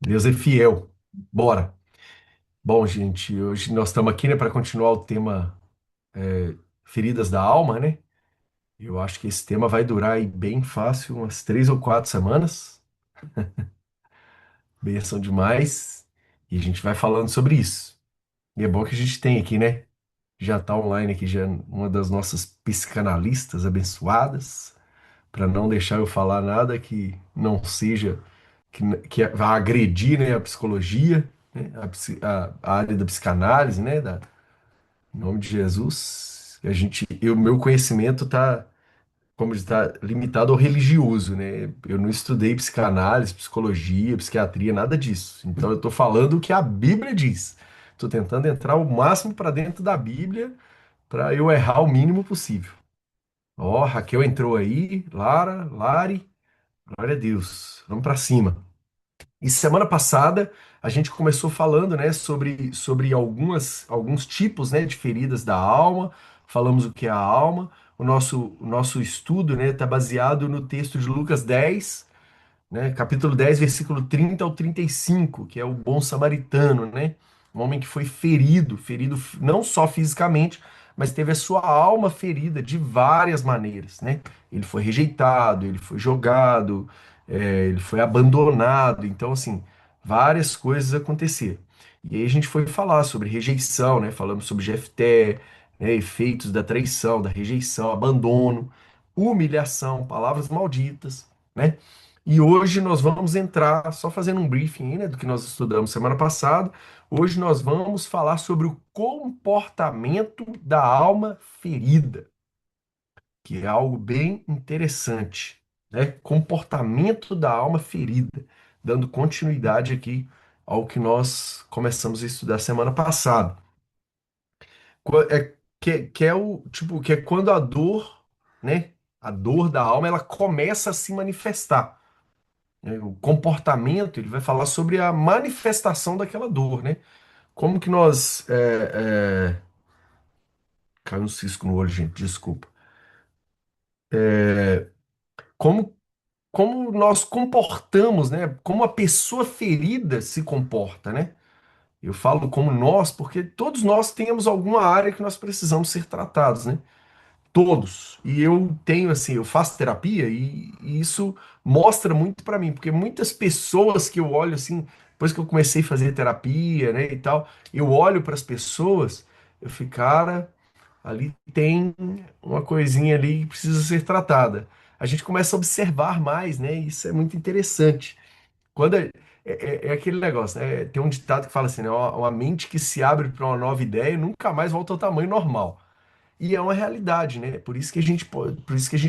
Deus é fiel. Bora. Bom, gente, hoje nós estamos aqui, né, para continuar o tema feridas da alma, né? Eu acho que esse tema vai durar aí bem fácil, umas 3 ou 4 semanas. Benção demais. E a gente vai falando sobre isso. E é bom que a gente tem aqui, né? Já tá online aqui, já uma das nossas psicanalistas abençoadas, para não deixar eu falar nada que não seja, que vá agredir, né, a psicologia, né, a área da psicanálise, né, em nome de Jesus. Meu conhecimento tá, como está limitado ao religioso, né? Eu não estudei psicanálise, psicologia, psiquiatria, nada disso. Então eu estou falando o que a Bíblia diz. Estou tentando entrar o máximo para dentro da Bíblia para eu errar o mínimo possível. Ó, Raquel entrou aí, Lari, glória a Deus. Vamos para cima. E semana passada a gente começou falando, né, sobre alguns tipos, né, de feridas da alma. Falamos o que é a alma. O nosso estudo, né, está baseado no texto de Lucas 10, né? Capítulo 10, versículo 30 ao 35, que é o bom samaritano, né? Um homem que foi ferido não só fisicamente, mas teve a sua alma ferida de várias maneiras, né? Ele foi rejeitado, ele foi jogado, ele foi abandonado, então, assim, várias coisas aconteceram. E aí a gente foi falar sobre rejeição, né? Falamos sobre Jefté, né? Efeitos da traição, da rejeição, abandono, humilhação, palavras malditas, né? E hoje nós vamos entrar, só fazendo um briefing aí, né, do que nós estudamos semana passada. Hoje nós vamos falar sobre o comportamento da alma ferida, que é algo bem interessante, né? Comportamento da alma ferida, dando continuidade aqui ao que nós começamos a estudar semana passada. Que é o tipo, que é quando a dor, né? A dor da alma, ela começa a se manifestar, né? O comportamento, ele vai falar sobre a manifestação daquela dor, né? Como que nós... Caiu um cisco no olho, gente, desculpa. Como, como nós comportamos, né? Como a pessoa ferida se comporta, né? Eu falo como nós, porque todos nós temos alguma área que nós precisamos ser tratados, né? Todos. E eu tenho assim, eu faço terapia e isso mostra muito pra mim, porque muitas pessoas que eu olho assim, depois que eu comecei a fazer terapia, né, e tal, eu olho para as pessoas, eu fico, cara, ali tem uma coisinha ali que precisa ser tratada. A gente começa a observar mais, né? E isso é muito interessante. Quando é aquele negócio, né? Tem um ditado que fala assim, né? Uma mente que se abre para uma nova ideia nunca mais volta ao tamanho normal. E é uma realidade, né? Por isso que a gente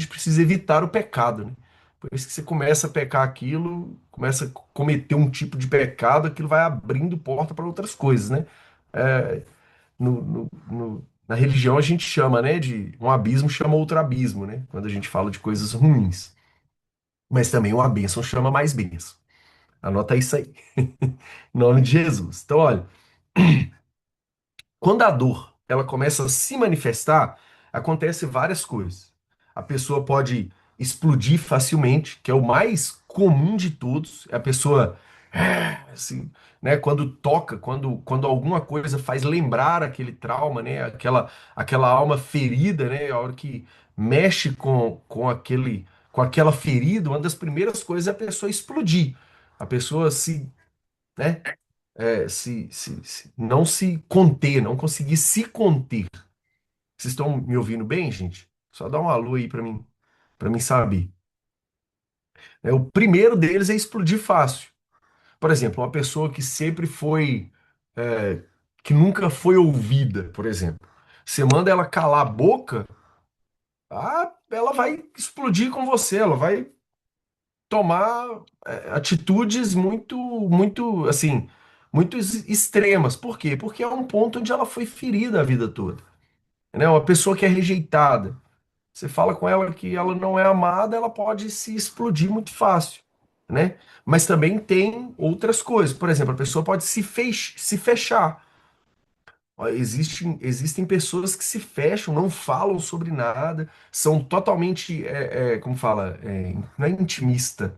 precisa evitar o pecado, né? Por isso que você começa a pecar aquilo, começa a cometer um tipo de pecado, aquilo vai abrindo porta para outras coisas, né? É, na religião a gente chama, né, de um abismo chama outro abismo, né? Quando a gente fala de coisas ruins. Mas também uma bênção chama mais bênção. Anota isso aí. Em nome de Jesus. Então, olha, quando a dor ela começa a se manifestar, acontece várias coisas. A pessoa pode explodir facilmente, que é o mais comum de todos. É a pessoa, assim, né, quando toca, quando alguma coisa faz lembrar aquele trauma, né, aquela alma ferida, né, a hora que mexe com aquela ferida, uma das primeiras coisas é a pessoa explodir. A pessoa se, né, não se conter, não conseguir se conter. Vocês estão me ouvindo bem, gente? Só dá um alô aí para mim saber. O primeiro deles é explodir fácil. Por exemplo, uma pessoa que sempre foi, é, que nunca foi ouvida, por exemplo. Você manda ela calar a boca, ela vai explodir com você, ela vai tomar atitudes muito, assim, muito extremas. Por quê? Porque é um ponto onde ela foi ferida a vida toda, né? Uma pessoa que é rejeitada, você fala com ela que ela não é amada, ela pode se explodir muito fácil, né? Mas também tem outras coisas. Por exemplo, a pessoa pode se fechar. Ó, existem pessoas que se fecham, não falam sobre nada, são totalmente, como fala, não é intimista.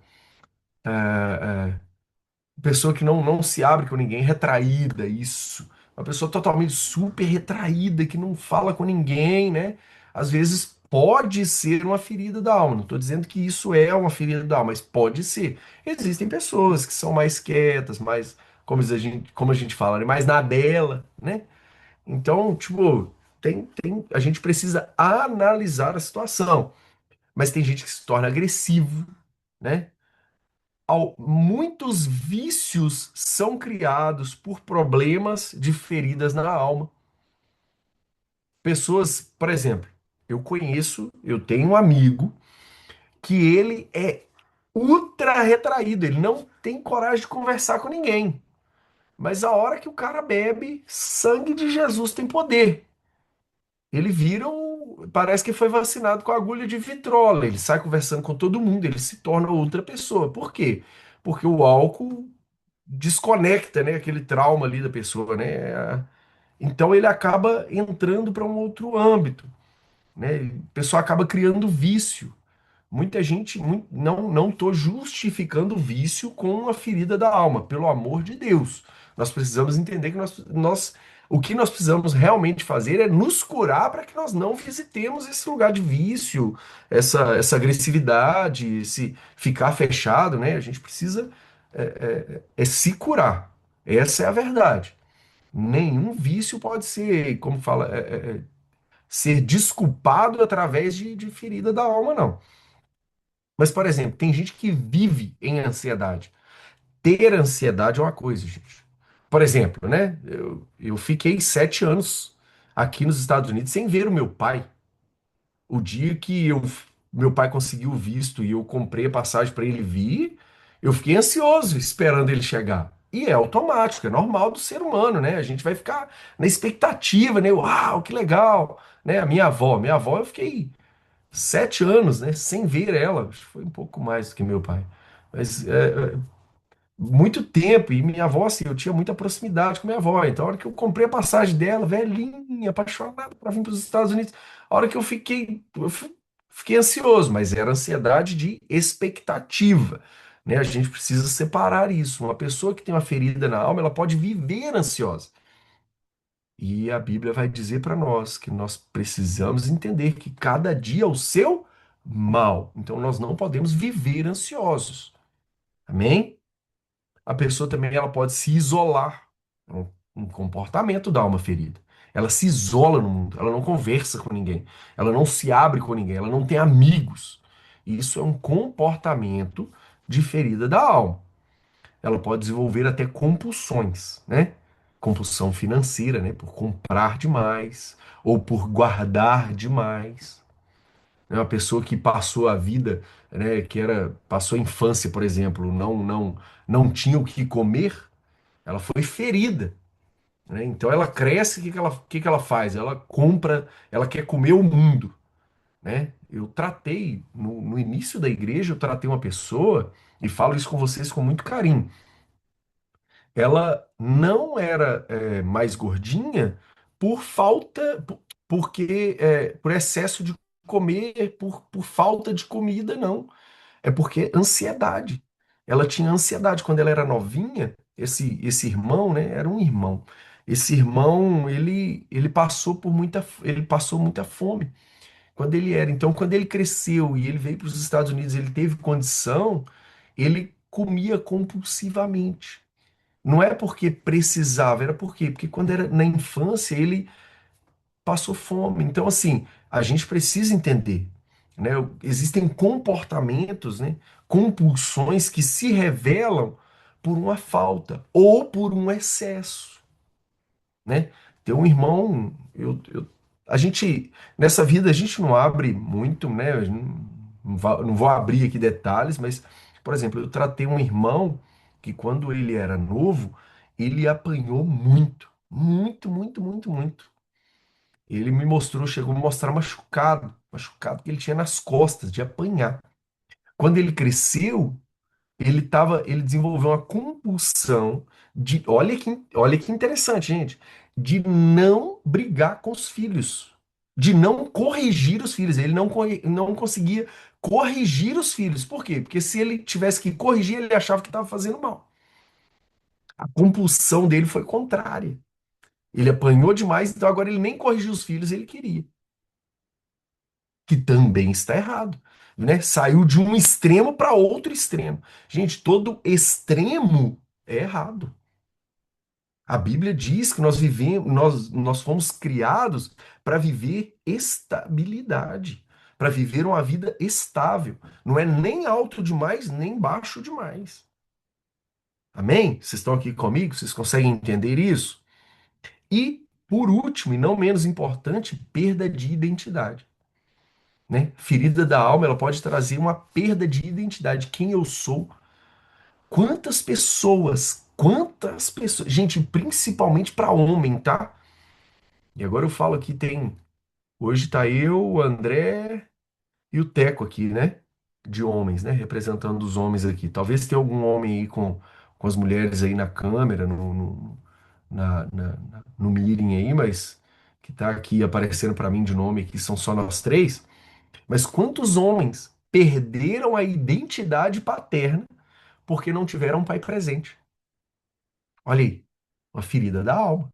pessoa que não se abre com ninguém, retraída, isso. Uma pessoa totalmente super retraída, que não fala com ninguém, né? Às vezes pode ser uma ferida da alma. Não estou dizendo que isso é uma ferida da alma, mas pode ser. Existem pessoas que são mais quietas, mais, como a gente fala, né? Mais na dela, né? Então, tipo, a gente precisa analisar a situação. Mas tem gente que se torna agressivo, né? Muitos vícios são criados por problemas de feridas na alma. Pessoas, por exemplo, eu tenho um amigo que ele é ultra retraído, ele não tem coragem de conversar com ninguém. Mas a hora que o cara bebe, sangue de Jesus tem poder. Ele vira parece que foi vacinado com agulha de vitrola. Ele sai conversando com todo mundo, ele se torna outra pessoa. Por quê? Porque o álcool desconecta, né, aquele trauma ali da pessoa, né? Então ele acaba entrando para um outro âmbito, né? A pessoa acaba criando vício. Muita gente, não estou justificando o vício com a ferida da alma, pelo amor de Deus. Nós precisamos entender que o que nós precisamos realmente fazer é nos curar para que nós não visitemos esse lugar de vício, essa agressividade, esse ficar fechado, né? A gente precisa é se curar. Essa é a verdade. Nenhum vício pode ser, como fala, ser desculpado através de ferida da alma, não. Mas, por exemplo, tem gente que vive em ansiedade. Ter ansiedade é uma coisa, gente. Por exemplo, né? Eu fiquei 7 anos aqui nos Estados Unidos sem ver o meu pai. O dia que meu pai conseguiu o visto e eu comprei a passagem para ele vir, eu fiquei ansioso esperando ele chegar. E é automático, é normal do ser humano, né? A gente vai ficar na expectativa, né? Uau, que legal, né? A minha avó, eu fiquei 7 anos, né? Sem ver ela. Acho que foi um pouco mais do que meu pai. Mas muito tempo, e minha avó, assim, eu tinha muita proximidade com minha avó. Então, a hora que eu comprei a passagem dela, velhinha, apaixonada para vir para os Estados Unidos, a hora que fiquei ansioso, mas era ansiedade de expectativa, né? A gente precisa separar isso. Uma pessoa que tem uma ferida na alma, ela pode viver ansiosa. E a Bíblia vai dizer para nós que nós precisamos entender que cada dia é o seu mal. Então, nós não podemos viver ansiosos. Amém? A pessoa também ela pode se isolar. É um comportamento da alma ferida. Ela se isola no mundo, ela não conversa com ninguém, ela não se abre com ninguém, ela não tem amigos. Isso é um comportamento de ferida da alma. Ela pode desenvolver até compulsões, né? Compulsão financeira, né? Por comprar demais ou por guardar demais. É uma pessoa que passou a vida, né? Passou a infância, por exemplo, não tinha o que comer, ela foi ferida, né? Então ela cresce, o que que ela faz? Ela compra, ela quer comer o mundo, né? Eu tratei, no início da igreja, eu tratei uma pessoa, e falo isso com vocês com muito carinho. Ela não era mais gordinha por falta, por excesso de comer, por falta de comida, não. É porque ansiedade. Ela tinha ansiedade quando ela era novinha. Esse irmão, né? Era um irmão. Esse irmão, ele passou muita fome quando ele era. Então, quando ele cresceu e ele veio para os Estados Unidos, ele teve condição, ele comia compulsivamente. Não é porque precisava, era por quê? Porque quando era na infância ele passou fome. Então, assim, a gente precisa entender, né? Existem comportamentos, né? Compulsões que se revelam por uma falta ou por um excesso, né? Tem um irmão, a gente, nessa vida a gente não abre muito, né? Eu não vou abrir aqui detalhes, mas, por exemplo, eu tratei um irmão que quando ele era novo, ele apanhou muito, muito, muito, muito, muito. Ele me mostrou, chegou a me mostrar machucado, machucado que ele tinha nas costas de apanhar. Quando ele cresceu, ele desenvolveu uma compulsão olha que interessante, gente, de não brigar com os filhos, de não corrigir os filhos. Ele não conseguia corrigir os filhos. Por quê? Porque se ele tivesse que corrigir, ele achava que estava fazendo mal. A compulsão dele foi contrária. Ele apanhou demais, então agora ele nem corrigiu os filhos, ele queria. Que também está errado, né? Saiu de um extremo para outro extremo. Gente, todo extremo é errado. A Bíblia diz que nós vivemos, nós fomos criados para viver estabilidade, para viver uma vida estável. Não é nem alto demais, nem baixo demais. Amém? Vocês estão aqui comigo? Vocês conseguem entender isso? E, por último, e não menos importante, perda de identidade. Né? Ferida da alma, ela pode trazer uma perda de identidade. Quem eu sou? Quantas pessoas, gente, principalmente para homem, tá? E agora eu falo aqui, hoje tá eu, o André e o Teco aqui, né? De homens, né? Representando os homens aqui. Talvez tenha algum homem aí com as mulheres aí na câmera, no meeting aí, mas que tá aqui aparecendo para mim de nome aqui, são só nós três. Mas quantos homens perderam a identidade paterna porque não tiveram um pai presente? Olha aí, uma ferida da alma.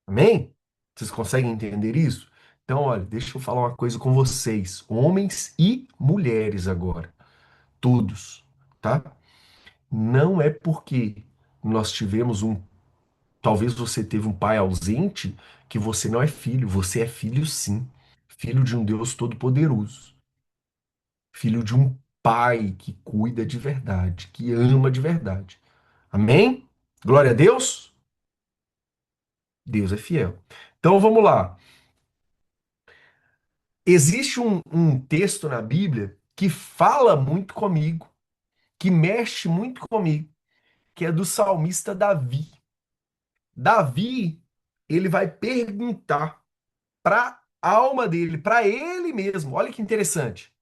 Amém? Vocês conseguem entender isso? Então, olha, deixa eu falar uma coisa com vocês, homens e mulheres agora, todos, tá? Não é porque nós tivemos talvez você teve um pai ausente, que você não é filho, você é filho sim, filho de um Deus todo-poderoso, filho de um pai que cuida de verdade, que ama de verdade. Amém? Glória a Deus? Deus é fiel. Então vamos lá. Existe um texto na Bíblia que fala muito comigo, que mexe muito comigo, que é do salmista Davi. Davi, ele vai perguntar para a alma dele, para ele mesmo. Olha que interessante.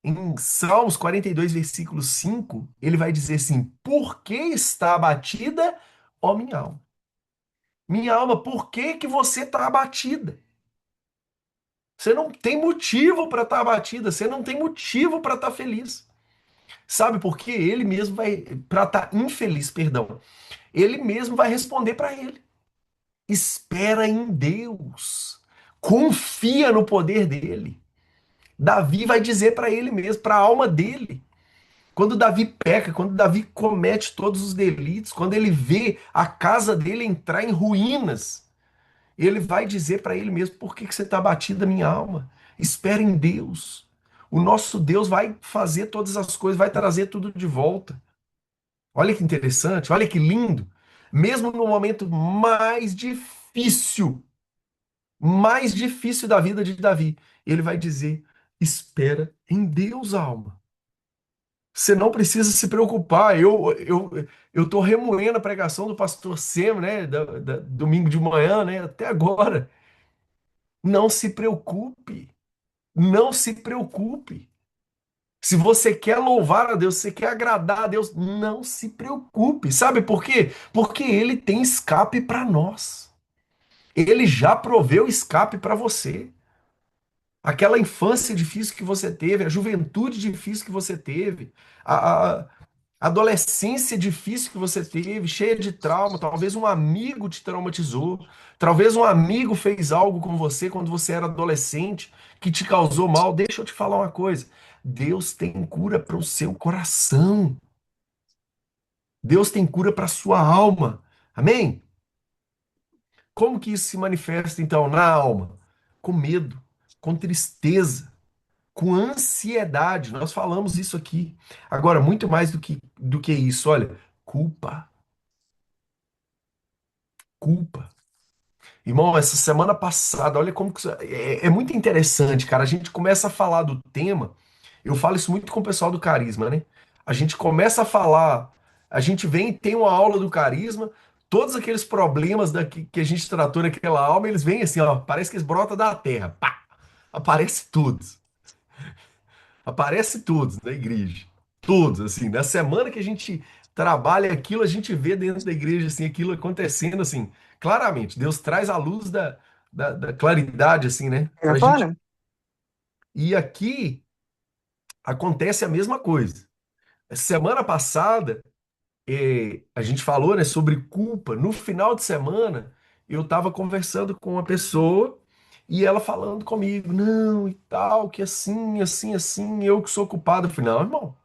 Em Salmos 42, versículo 5, ele vai dizer assim: Por que está abatida, ó minha alma? Minha alma, por que que você está abatida? Você não tem motivo para estar abatida, você não tem motivo para estar feliz. Sabe por quê? Ele mesmo vai, para estar infeliz, perdão, ele mesmo vai responder para ele. Espera em Deus. Confia no poder dele. Davi vai dizer para ele mesmo, para a alma dele. Quando Davi peca, quando Davi comete todos os delitos, quando ele vê a casa dele entrar em ruínas, ele vai dizer para ele mesmo: Por que que você está abatida, minha alma? Espera em Deus. O nosso Deus vai fazer todas as coisas, vai trazer tudo de volta. Olha que interessante, olha que lindo. Mesmo no momento mais difícil da vida de Davi, ele vai dizer: Espera em Deus, alma. Você não precisa se preocupar. Eu tô remoendo a pregação do pastor Sem, né, domingo de manhã, né, até agora. Não se preocupe. Não se preocupe. Se você quer louvar a Deus, se você quer agradar a Deus, não se preocupe. Sabe por quê? Porque Ele tem escape para nós. Ele já proveu escape para você. Aquela infância difícil que você teve, a juventude difícil que você teve, a adolescência difícil que você teve, cheia de trauma, talvez um amigo te traumatizou, talvez um amigo fez algo com você quando você era adolescente que te causou mal. Deixa eu te falar uma coisa. Deus tem cura para o seu coração. Deus tem cura para a sua alma. Amém? Como que isso se manifesta então na alma? Com medo, com tristeza, com ansiedade. Nós falamos isso aqui. Agora, muito mais do que isso, olha, culpa, culpa. Irmão, essa semana passada, olha como que é muito interessante, cara. A gente começa a falar do tema. Eu falo isso muito com o pessoal do carisma, né? A gente começa a falar, a gente vem e tem uma aula do carisma, todos aqueles problemas que a gente tratou naquela aula, eles vêm assim, ó, parece que eles brotam da terra. Pá! Aparece tudo. Aparece tudo na igreja. Todos, assim. Na semana que a gente trabalha aquilo, a gente vê dentro da igreja, assim, aquilo acontecendo, assim, claramente. Deus traz a luz da claridade, assim, né? Pra gente. Agora? E aqui acontece a mesma coisa. Semana passada. A gente falou, né, sobre culpa. No final de semana, eu estava conversando com uma pessoa e ela falando comigo, não, e tal, que assim, assim, assim, eu que sou culpado. Eu falei, não, irmão,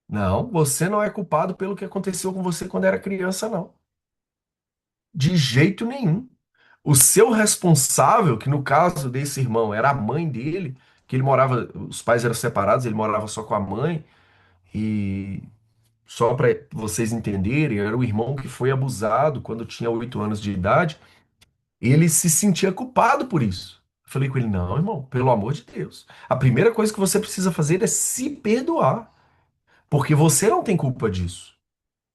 não, você não é culpado pelo que aconteceu com você quando era criança, não. De jeito nenhum. O seu responsável, que no caso desse irmão era a mãe dele, que ele morava, os pais eram separados, ele morava só com a mãe, e só para vocês entenderem, era o irmão que foi abusado quando tinha 8 anos de idade. Ele se sentia culpado por isso. Eu falei com ele: não, irmão, pelo amor de Deus. A primeira coisa que você precisa fazer é se perdoar, porque você não tem culpa disso.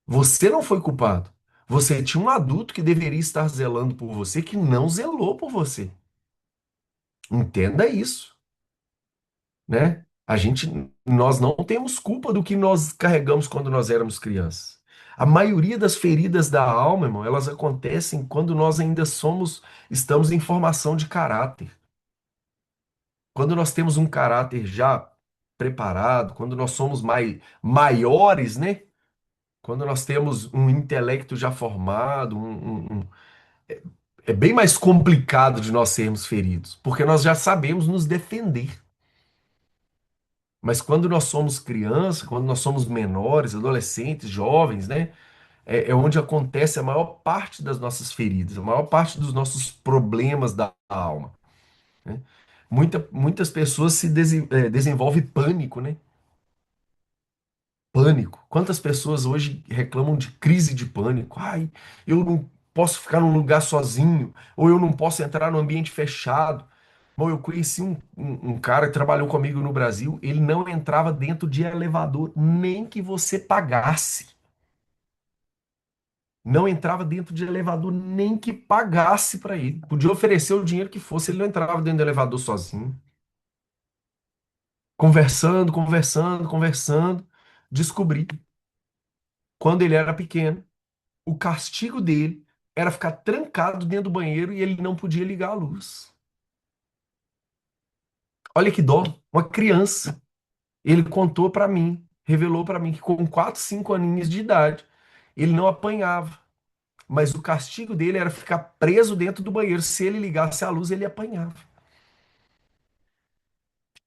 Você não foi culpado. Você tinha um adulto que deveria estar zelando por você, que não zelou por você. Entenda isso, né? Nós não temos culpa do que nós carregamos quando nós éramos crianças. A maioria das feridas da alma, irmão, elas acontecem quando nós ainda estamos em formação de caráter. Quando nós temos um caráter já preparado, quando nós somos maiores, né? Quando nós temos um intelecto já formado, é bem mais complicado de nós sermos feridos, porque nós já sabemos nos defender. Mas quando nós somos crianças, quando nós somos menores, adolescentes, jovens, né? É onde acontece a maior parte das nossas feridas, a maior parte dos nossos problemas da alma, né? Muitas pessoas desenvolvem pânico, né? Pânico. Quantas pessoas hoje reclamam de crise de pânico? Ai, eu não posso ficar num lugar sozinho, ou eu não posso entrar num ambiente fechado. Bom, eu conheci um cara que trabalhou comigo no Brasil, ele não entrava dentro de elevador, nem que você pagasse. Não entrava dentro de elevador, nem que pagasse para ele. Podia oferecer o dinheiro que fosse, ele não entrava dentro do elevador sozinho. Conversando, conversando, conversando, descobri, quando ele era pequeno, o castigo dele era ficar trancado dentro do banheiro e ele não podia ligar a luz. Olha que dó, uma criança. Ele contou para mim, revelou para mim que com 4, 5 aninhos de idade, ele não apanhava, mas o castigo dele era ficar preso dentro do banheiro. Se ele ligasse a luz, ele apanhava.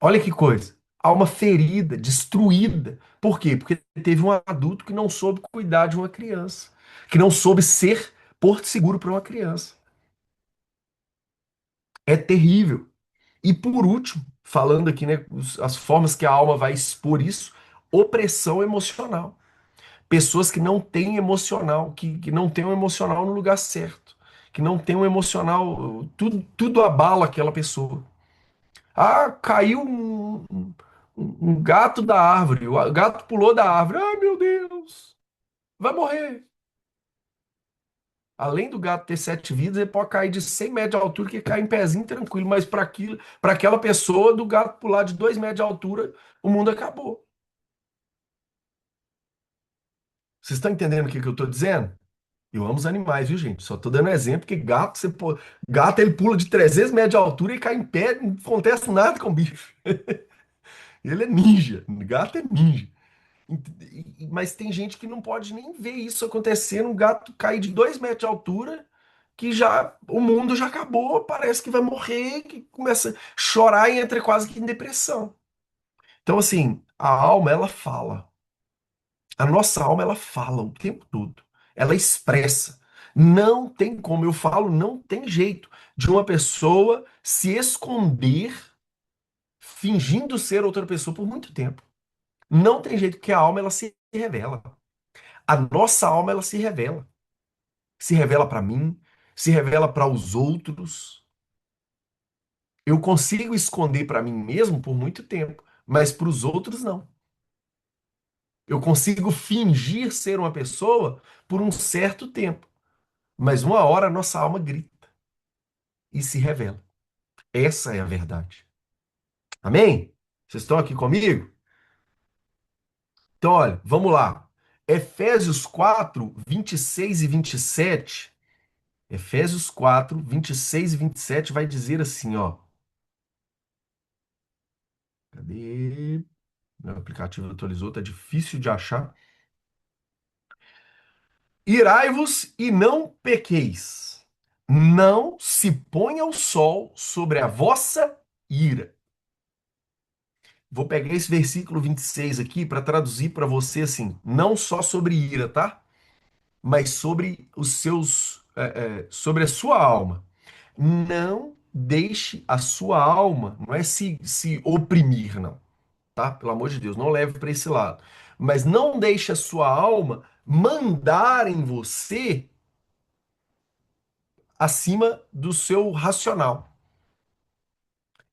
Olha que coisa. Alma ferida, destruída. Por quê? Porque teve um adulto que não soube cuidar de uma criança, que não soube ser porto seguro para uma criança. É terrível. E por último, falando aqui, né, as formas que a alma vai expor isso, opressão emocional. Pessoas que não têm emocional, que não têm um emocional no lugar certo, que não têm um emocional, tudo abala aquela pessoa. Ah, caiu um gato da árvore, o gato pulou da árvore. Ai, meu Deus, vai morrer. Além do gato ter 7 vidas, ele pode cair de 100 metros de altura, que cai em pezinho tranquilo, mas para aquela pessoa, do gato pular de 2 metros de altura, o mundo acabou. Vocês estão entendendo o que eu estou dizendo? Eu amo os animais, viu, gente? Só tô dando exemplo que gato ele pula de 300 metros de altura e cai em pé, não acontece nada com o bicho. Ele é ninja, gato é ninja. Mas tem gente que não pode nem ver isso acontecendo, um gato cair de 2 metros de altura, que já o mundo já acabou, parece que vai morrer, que começa a chorar e entra quase que em depressão. Então, assim, a alma, ela fala. A nossa alma, ela fala o tempo todo. Ela expressa. Não tem como, eu falo, não tem jeito de uma pessoa se esconder fingindo ser outra pessoa por muito tempo. Não tem jeito, que a alma, ela se revela. A nossa alma, ela se revela. Se revela para mim, se revela para os outros. Eu consigo esconder para mim mesmo por muito tempo, mas para os outros não. Eu consigo fingir ser uma pessoa por um certo tempo, mas uma hora a nossa alma grita e se revela. Essa é a verdade. Amém? Vocês estão aqui comigo? Então, olha, vamos lá. Efésios 4, 26 e 27. Efésios 4, 26 e 27 vai dizer assim, ó. Cadê? Meu aplicativo atualizou, tá difícil de achar. Irai-vos e não pequeis. Não se ponha o sol sobre a vossa ira. Vou pegar esse versículo 26 aqui para traduzir para você assim, não só sobre ira, tá? Mas sobre os seus, sobre a sua alma. Não deixe a sua alma, não é se oprimir, não, tá? Pelo amor de Deus, não leve para esse lado. Mas não deixe a sua alma mandar em você acima do seu racional.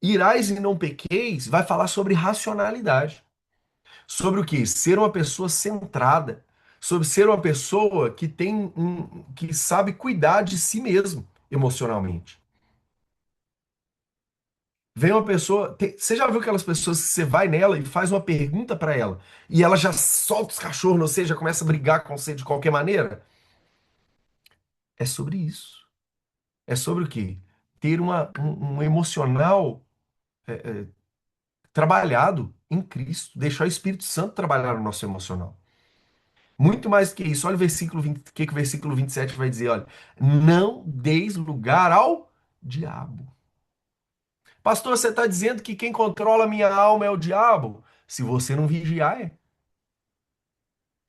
Irais e não pequeis vai falar sobre racionalidade. Sobre o que? Ser uma pessoa centrada. Sobre ser uma pessoa que que sabe cuidar de si mesmo emocionalmente. Vem uma pessoa. Você já viu aquelas pessoas que você vai nela e faz uma pergunta pra ela e ela já solta os cachorros, ou seja, começa a brigar com você de qualquer maneira? É sobre isso. É sobre o quê? Ter um emocional trabalhado em Cristo, deixar o Espírito Santo trabalhar no nosso emocional. Muito mais do que isso. Olha o versículo 20, o que que o versículo 27 vai dizer, olha. Não deis lugar ao diabo. Pastor, você está dizendo que quem controla a minha alma é o diabo? Se você não vigiar, é.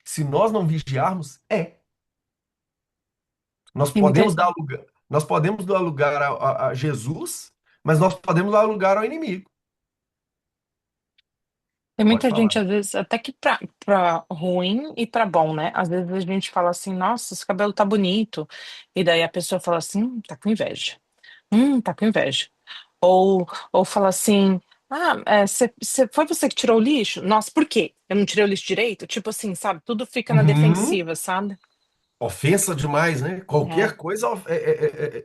Se nós não vigiarmos, é. Nós Tem muita, podemos dar lugar, nós podemos dar lugar a Jesus, mas nós podemos dar lugar ao inimigo. tem Pode muita falar. gente, às vezes, até que pra ruim e pra bom, né? Às vezes a gente fala assim, nossa, esse cabelo tá bonito. E daí a pessoa fala assim, tá com inveja. Tá com inveja. Ou fala assim, foi você que tirou o lixo? Nossa, por quê? Eu não tirei o lixo direito? Tipo assim, sabe? Tudo fica na Uhum. defensiva, sabe? Ofensa demais, né? É, Qualquer coisa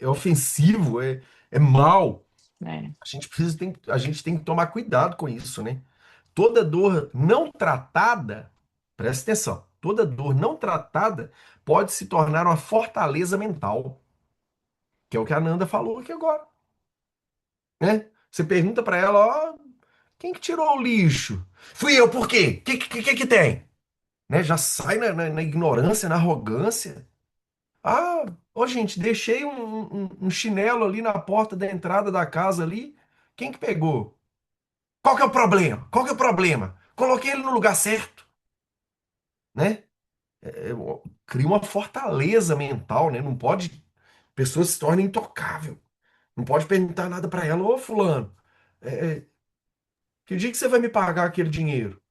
é ofensivo, é mal. é. A gente tem que tomar cuidado com isso, né? Toda dor não tratada, presta atenção, toda dor não tratada pode se tornar uma fortaleza mental, que é o que a Nanda falou aqui agora, né? Você pergunta pra ela, ó, quem que tirou o lixo? Fui eu, por quê? Que tem? Né? Já sai na ignorância, na arrogância. Ah, ô gente, deixei um chinelo ali na porta da entrada da casa ali. Quem que pegou? Qual que é o problema? Qual que é o problema? Coloquei ele no lugar certo, né? Cria uma fortaleza mental, né? Não pode, a pessoa se torna intocável. Não pode perguntar nada pra ela, ô fulano, é, que dia que você vai me pagar aquele dinheiro?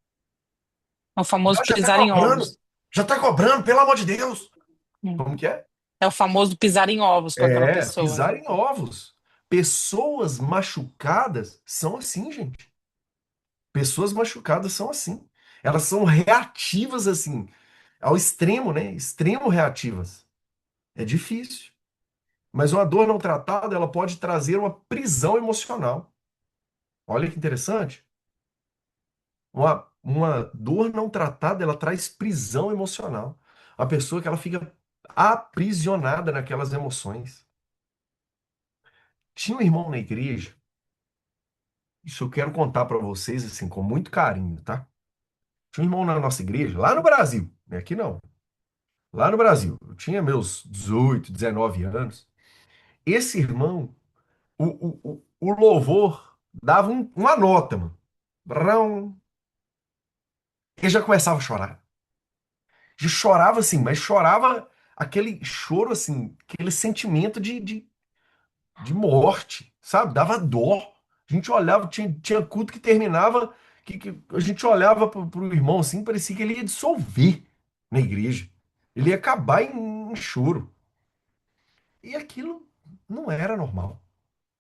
É o famoso Não, já tá pisar em cobrando, ovos. já tá cobrando, pelo amor de Deus. Hum. Como que é? É o famoso pisar em ovos com aquela É, pessoa, pisar né? em ovos. Pessoas machucadas são assim, gente. Pessoas machucadas são assim. Elas são reativas assim, ao extremo, né? Extremo reativas. É difícil. Mas uma dor não tratada, ela pode trazer uma prisão emocional. Olha que interessante. Uma dor não tratada, ela traz prisão emocional. A pessoa que ela fica aprisionada naquelas emoções. Tinha um irmão na igreja, isso eu quero contar para vocês assim com muito carinho, tá? Tinha um irmão na nossa igreja, lá no Brasil, não é aqui não. Lá no Brasil. Eu tinha meus 18, 19 anos. Esse irmão, o louvor dava uma nota, mano. Brão. Ele já começava a chorar. Já chorava assim, mas chorava aquele choro assim, aquele sentimento de morte, sabe? Dava dó. A gente olhava, tinha culto que terminava, que a gente olhava pro irmão assim, parecia que ele ia dissolver na igreja. Ele ia acabar em choro. E aquilo não era normal.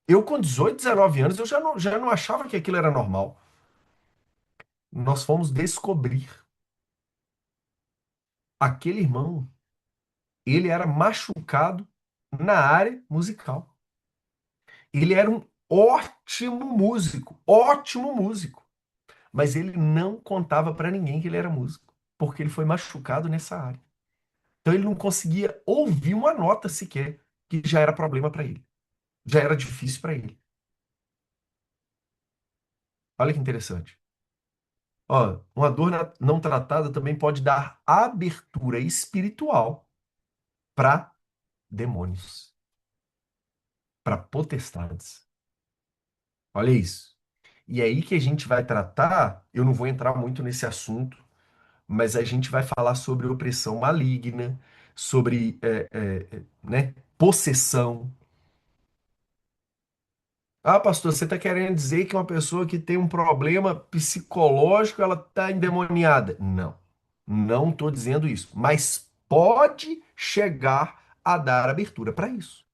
Eu, com 18, 19 anos, eu já não achava que aquilo era normal. Nós fomos descobrir. Aquele irmão, ele era machucado na área musical. Ele era um ótimo músico, mas ele não contava para ninguém que ele era músico, porque ele foi machucado nessa área. Então ele não conseguia ouvir uma nota sequer, que já era problema para ele, já era difícil para ele. Olha que interessante. Ó, uma dor não tratada também pode dar abertura espiritual. para demônios, para potestades. Olha isso. E é aí que a gente vai tratar, eu não vou entrar muito nesse assunto, mas a gente vai falar sobre opressão maligna, sobre né, possessão. Ah, pastor, você está querendo dizer que uma pessoa que tem um problema psicológico, ela está endemoniada? Não, não estou dizendo isso, mas pode chegar a dar abertura para isso.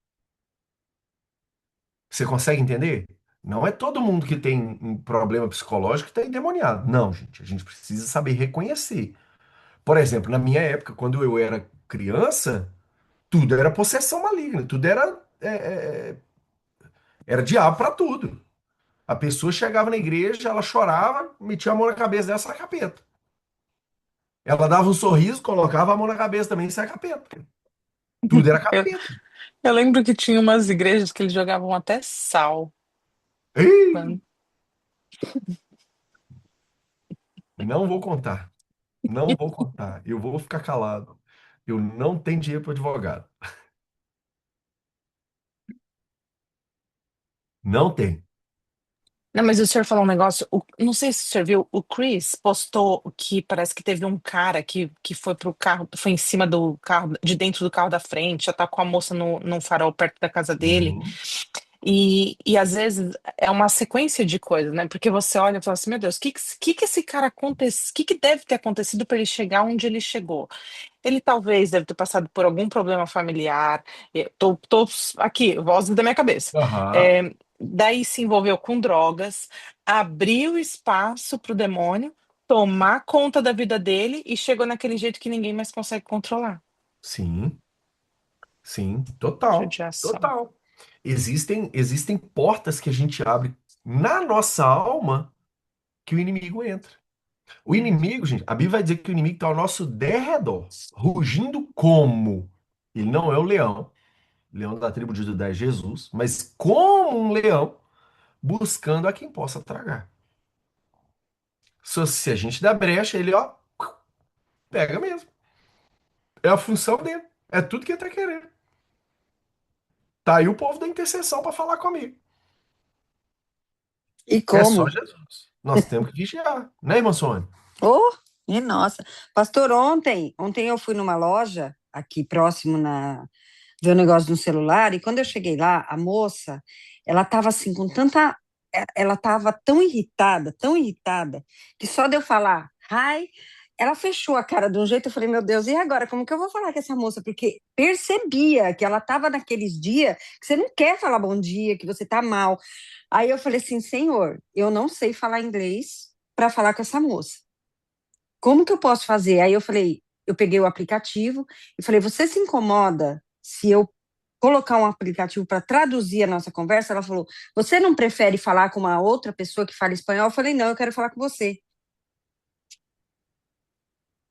Você consegue entender? Não é todo mundo que tem um problema psicológico que está endemoniado. Não, gente, a gente precisa saber reconhecer. Por exemplo, na minha época, quando eu era criança, tudo era possessão maligna, tudo era diabo para tudo. A pessoa chegava na igreja, ela chorava, metia a mão na cabeça dela, sai capeta. Ela dava um sorriso, colocava a mão na cabeça também, sai capeta. Tudo era Eu, capeta. eu lembro que tinha umas igrejas que eles jogavam até sal. Ei, Quando- não vou contar. Não vou contar. Eu vou ficar calado. Eu não tenho dinheiro para advogado. Não tem. Não, mas o senhor falou um negócio, não sei se o senhor viu, o Chris postou que parece que teve um cara que foi pro carro, foi em cima do carro, de dentro do carro da frente, já tá com a moça no farol perto da casa dele. Uhum. E às vezes é uma sequência de coisas, né? Porque você olha e fala assim, meu Deus, o que esse cara aconteceu? O que deve ter acontecido para ele chegar onde ele chegou? Ele talvez deve ter passado por algum problema familiar. Tô aqui, voz da minha cabeça. Aham. Daí se envolveu com drogas, abriu espaço para o demônio tomar conta da vida dele e chegou naquele jeito que ninguém mais consegue controlar. Sim, sim, total, Judiação. total. Existem portas que a gente abre na nossa alma que o inimigo entra. O inimigo, gente, a Bíblia vai dizer que o inimigo está ao nosso derredor, rugindo como? Ele não é o leão, leão da tribo de Judá é Jesus, mas como um leão buscando a quem possa tragar. Se a gente dá brecha, ele, ó, pega mesmo. É a função dele. É tudo que ele tá querendo. Tá aí o povo da intercessão para falar comigo. E É como? só Jesus. Nós temos que vigiar, né, irmã Sônia? Oh, e nossa. Pastor, ontem eu fui numa loja aqui próximo ver um negócio no celular, e quando eu cheguei lá, a moça, ela tava assim, com tanta. Ela tava tão irritada, que só de eu falar, ai, ela fechou a cara de um jeito, eu falei, meu Deus, e agora? Como que eu vou falar com essa moça? Porque percebia que ela tava naqueles dias que você não quer falar bom dia, que você tá mal. Aí eu falei assim, Senhor, eu não sei falar inglês para falar com essa moça. Como que eu posso fazer? Aí eu falei, eu peguei o aplicativo e falei, você se incomoda se eu colocar um aplicativo para traduzir a nossa conversa? Ela falou, você não prefere falar com uma outra pessoa que fala espanhol? Eu falei, não, eu quero falar com você.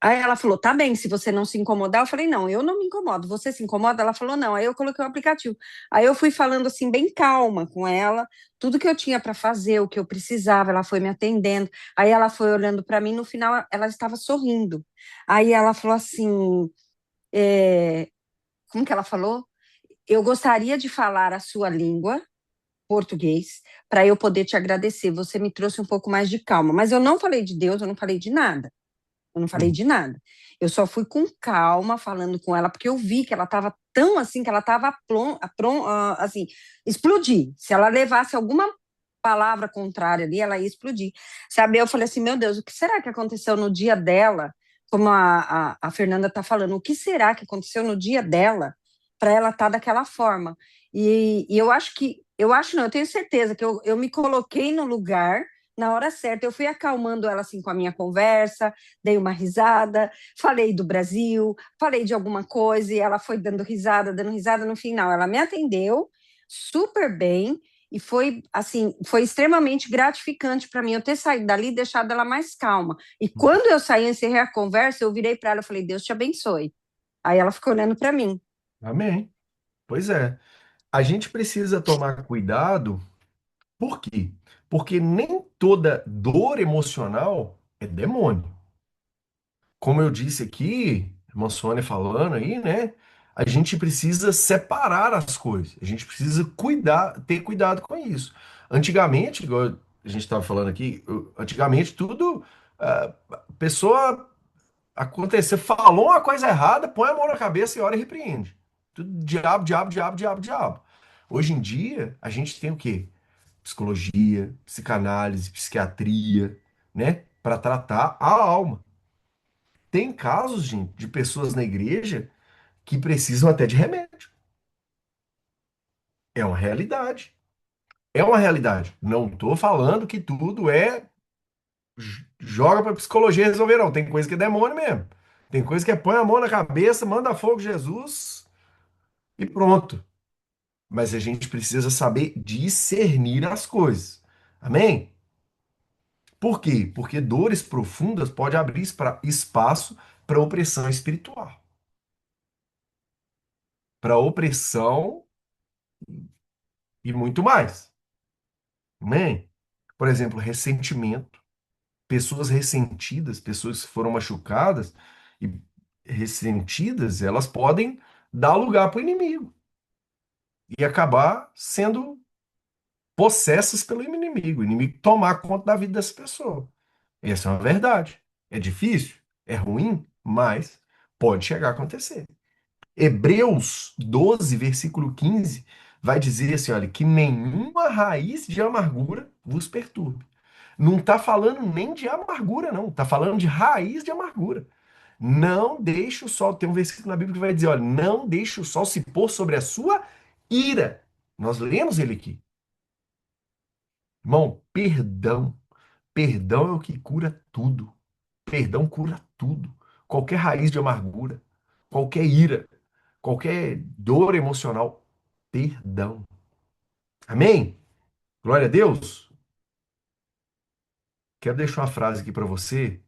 Aí ela falou, tá bem, se você não se incomodar, eu falei, não, eu não me incomodo, você se incomoda? Ela falou, não, aí eu coloquei o aplicativo. Aí eu fui falando assim, bem calma com ela, tudo que eu tinha para fazer, o que eu precisava, ela foi me atendendo. Aí ela foi olhando para mim, no final ela estava sorrindo. Aí ela falou assim, como que ela falou? Eu gostaria de falar a sua língua, português, para eu poder te agradecer. Você me trouxe um pouco mais de calma. Mas eu não falei de Deus, eu não falei de nada. Eu não falei Hum. de nada. Eu só fui com calma falando com ela, porque eu vi que ela estava tão assim, que ela estava assim, explodir. Se ela levasse alguma palavra contrária ali, ela ia explodir. Sabe? Eu falei assim, meu Deus, o que será que aconteceu no dia dela? Como a Fernanda está falando, o que será que aconteceu no dia dela para ela estar daquela forma? E eu acho não, eu tenho certeza que eu me coloquei no lugar na hora certa. Eu fui acalmando ela assim com a minha conversa, dei uma risada, falei do Brasil, falei de alguma coisa e ela foi dando risada no final. Ela me atendeu super bem e foi assim, foi extremamente gratificante para mim eu ter saído dali e deixado ela mais calma. E quando eu saí, encerrei a conversa, eu virei para ela e falei: "Deus te abençoe". Aí ela ficou olhando para mim. Amém. Pois é. A gente precisa tomar cuidado, por quê? Porque nem toda dor emocional é demônio. Como eu disse aqui, a irmã Sônia falando aí, né? a gente precisa separar as coisas. A gente precisa ter cuidado com isso. Antigamente, igual a gente estava falando aqui, antigamente tudo, a pessoa acontecer, falou uma coisa errada, põe a mão na cabeça e ora e repreende. Tudo diabo, diabo, diabo, diabo, diabo. Hoje em dia, a gente tem o quê? Psicologia, psicanálise, psiquiatria, né? Para tratar a alma. Tem casos, gente, de pessoas na igreja que precisam até de remédio. É uma realidade. É uma realidade. Não estou falando que tudo é joga para psicologia resolver, não. Tem coisa que é demônio mesmo. Tem coisa que é põe a mão na cabeça, manda fogo Jesus e pronto. Mas a gente precisa saber discernir as coisas. Amém? Por quê? Porque dores profundas podem abrir espaço para opressão espiritual, para opressão e muito mais. Amém? Por exemplo, ressentimento. Pessoas ressentidas, pessoas que foram machucadas e ressentidas, elas podem dar lugar para o inimigo e acabar sendo possessas pelo inimigo, o inimigo tomar conta da vida dessa pessoa. Essa é uma verdade. É difícil, é ruim, mas pode chegar a acontecer. Hebreus 12, versículo 15, vai dizer assim, olha, que nenhuma raiz de amargura vos perturbe. Não está falando nem de amargura, não. Está falando de raiz de amargura. Não deixe o sol. Tem um versículo na Bíblia que vai dizer: olha, não deixe o sol se pôr sobre a sua ira. Nós lemos ele aqui. Irmão, perdão. Perdão é o que cura tudo. Perdão cura tudo. Qualquer raiz de amargura, qualquer ira, qualquer dor emocional. Perdão. Amém? Glória a Deus. Quero deixar uma frase aqui para você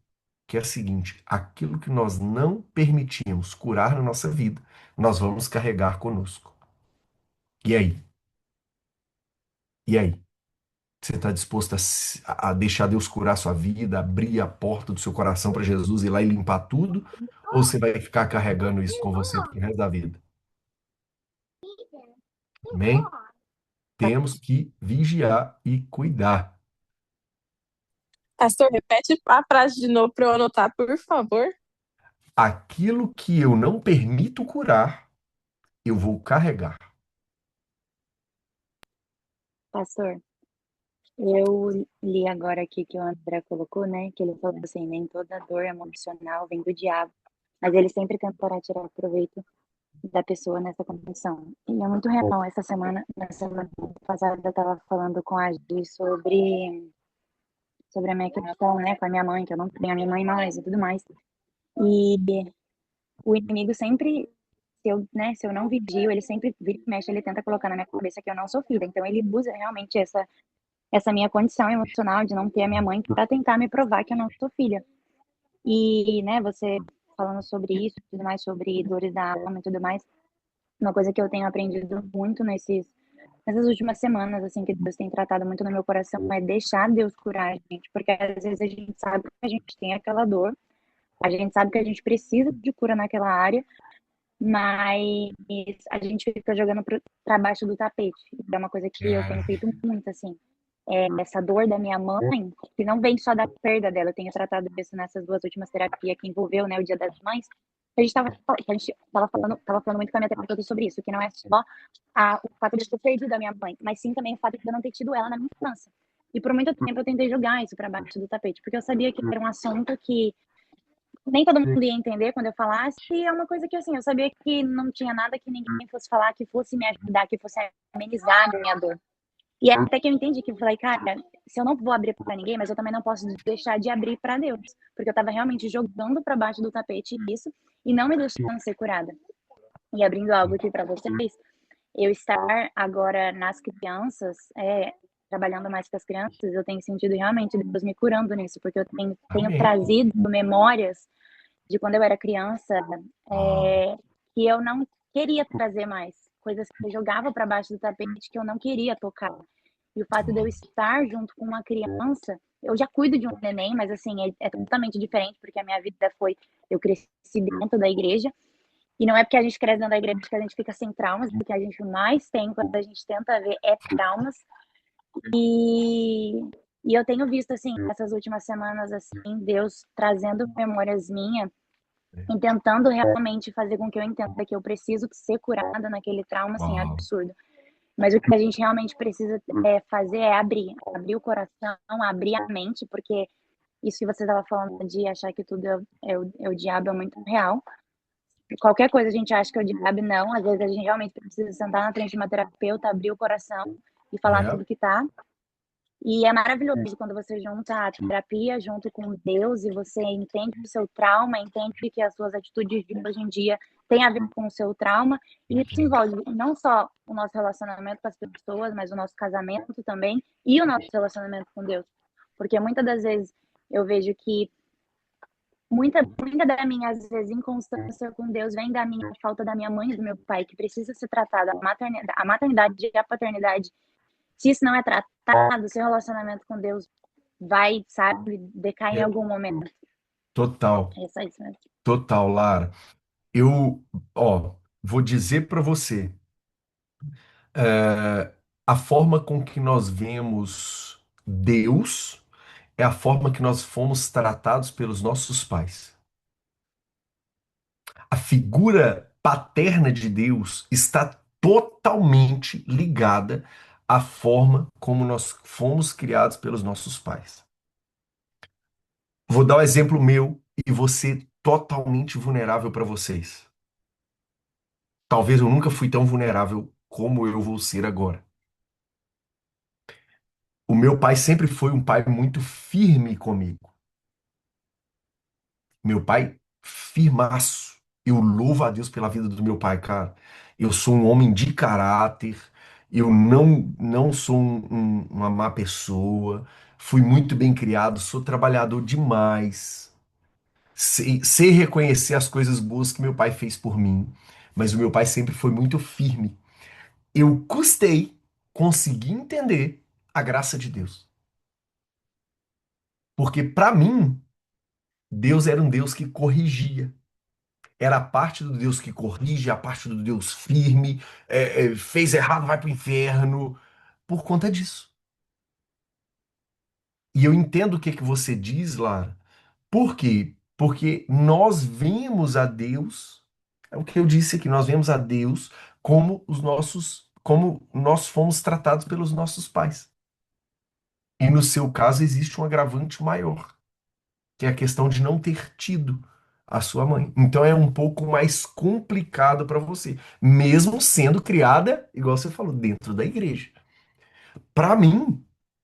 que é a seguinte: aquilo que nós não permitimos curar na nossa vida, nós vamos carregar conosco. E aí? E aí? Você está disposto a deixar Deus curar a sua vida, abrir a porta do seu coração para Jesus ir lá e limpar tudo? Ou você vai ficar carregando isso com você pro resto da vida? Amém? Temos que vigiar e cuidar. Pastor, repete a frase de novo para eu anotar, por favor. Aquilo que eu não permito curar, eu vou carregar. Pastor, eu li agora aqui que o André colocou, né? Que ele falou assim, nem toda dor emocional vem do diabo, mas ele sempre tentará tirar proveito da pessoa nessa condição. E é muito real. Essa semana, na semana passada, eu estava falando com a Gi sobre a minha questão, né? Com a minha mãe, que eu não tenho a minha mãe mais e tudo mais. E o inimigo sempre, se eu não vigio, ele sempre vira e mexe, ele tenta colocar na minha cabeça que eu não sou filha. Então ele usa realmente essa minha condição emocional de não ter a minha mãe para tentar me provar que eu não sou filha. E, né, você falando sobre isso, tudo mais, sobre dores da alma e tudo mais, uma coisa que eu tenho aprendido muito nessas últimas semanas, assim, que Deus tem tratado muito no meu coração, é deixar Deus curar a gente, porque às vezes a gente sabe que a gente tem aquela dor, a gente sabe que a gente precisa de cura naquela área, mas a gente fica jogando para baixo do tapete. É uma coisa que eu tenho feito muito, assim. Essa dor da minha mãe, que não vem só da perda dela, eu tenho tratado isso nessas duas últimas terapias que envolveu, né, o Dia das Mães, a gente tava falando muito com a minha terapeuta sobre isso, que não é só o fato de eu ter perdido a minha mãe, mas sim também o fato de eu não ter tido ela na minha infância. E por muito tempo eu tentei jogar isso para baixo do tapete, porque eu sabia que era um assunto que nem todo mundo ia entender quando eu falasse, e é uma coisa que, assim, eu sabia que não tinha nada que ninguém fosse falar, que fosse me ajudar, que fosse amenizar a minha dor. E até que eu entendi que eu falei, cara, se eu não vou abrir para ninguém, mas eu também não posso deixar de abrir para Deus, porque eu tava realmente jogando para baixo do tapete isso e não me deixando ser curada. E abrindo algo aqui para vocês, eu estar agora nas crianças, trabalhando mais com as crianças, eu tenho sentido realmente Deus me curando nisso, porque eu tenho Amém. trazido memórias de quando eu era criança, que eu não queria trazer mais, coisas que eu jogava para baixo do tapete que eu não queria tocar. E o fato de eu estar junto com uma criança, eu já cuido de um neném, mas assim, é totalmente diferente, porque a minha vida foi, eu cresci dentro da igreja, E não é porque a gente cresce dentro da igreja que a gente fica sem traumas, porque a gente mais tem quando a gente tenta ver é traumas. E, e eu tenho visto, assim, essas últimas semanas, assim, Deus trazendo memórias minhas e tentando realmente fazer com que eu entenda que eu preciso ser curada naquele trauma, assim, Uau. absurdo. Mas o que a gente realmente precisa fazer é abrir o coração, abrir a mente, porque isso que você estava falando de achar que tudo é o diabo é muito real. Qualquer coisa a gente acha que é o diabo, não. Às vezes a gente realmente precisa sentar na frente de uma terapeuta, abrir o coração e falar É, tudo que tá. E é maravilhoso quando você junta a terapia junto com Deus e você entende o seu trauma, entende que as suas atitudes de hoje em dia têm a ver com o seu trauma. E isso envolve não só o nosso relacionamento com as pessoas, mas o nosso casamento também e o nosso relacionamento com Deus. Porque muitas das vezes eu vejo que muita da minha, às vezes, inconstância com Deus vem da minha falta da minha mãe e do meu pai, que precisa ser tratada. A maternidade e a paternidade, se isso não é tratado, seu relacionamento com Deus vai, sabe, decair em é, algum momento. total, É só isso mesmo. total, Lara. Eu, ó, vou dizer para você, é, a forma com que nós vemos Deus é a forma que nós fomos tratados pelos nossos pais. A figura paterna de Deus está totalmente ligada à forma como nós fomos criados pelos nossos pais. Vou dar um exemplo meu e vou ser totalmente vulnerável para vocês. Talvez eu nunca fui tão vulnerável como eu vou ser agora. O meu pai sempre foi um pai muito firme comigo. Meu pai, firmaço. Eu louvo a Deus pela vida do meu pai, cara. Eu sou um homem de caráter. Eu não sou uma má pessoa. Fui muito bem criado. Sou trabalhador demais. Sei reconhecer as coisas boas que meu pai fez por mim. Mas o meu pai sempre foi muito firme. Eu custei conseguir entender a graça de Deus. Porque para mim, Deus era um Deus que corrigia. Era a parte do Deus que corrige, a parte do Deus firme, fez errado, vai pro inferno, por conta disso. E eu entendo o que que você diz, Lara. Por quê? Porque nós vemos a Deus, é o que eu disse aqui, nós vemos a Deus como nós fomos tratados pelos nossos pais. E no seu caso existe um agravante maior, que é a questão de não ter tido a sua mãe. Então é um pouco mais complicado para você, mesmo sendo criada, igual você falou, dentro da igreja. Para mim,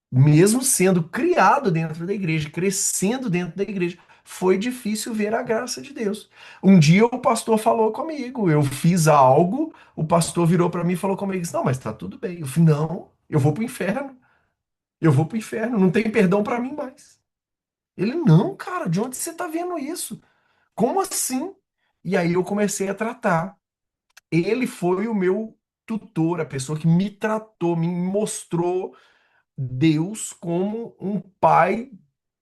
mesmo sendo criado dentro da igreja, crescendo dentro da igreja, foi difícil ver a graça de Deus. Um dia o pastor falou comigo, eu fiz algo, o pastor virou para mim e falou comigo, não, mas tá tudo bem. Eu falei, não, eu vou pro inferno. Eu vou pro inferno, não tem perdão para mim mais. Ele, não, cara, de onde você tá vendo isso? Como assim? E aí eu comecei a tratar. Ele foi o meu tutor, a pessoa que me tratou, me mostrou Deus como um pai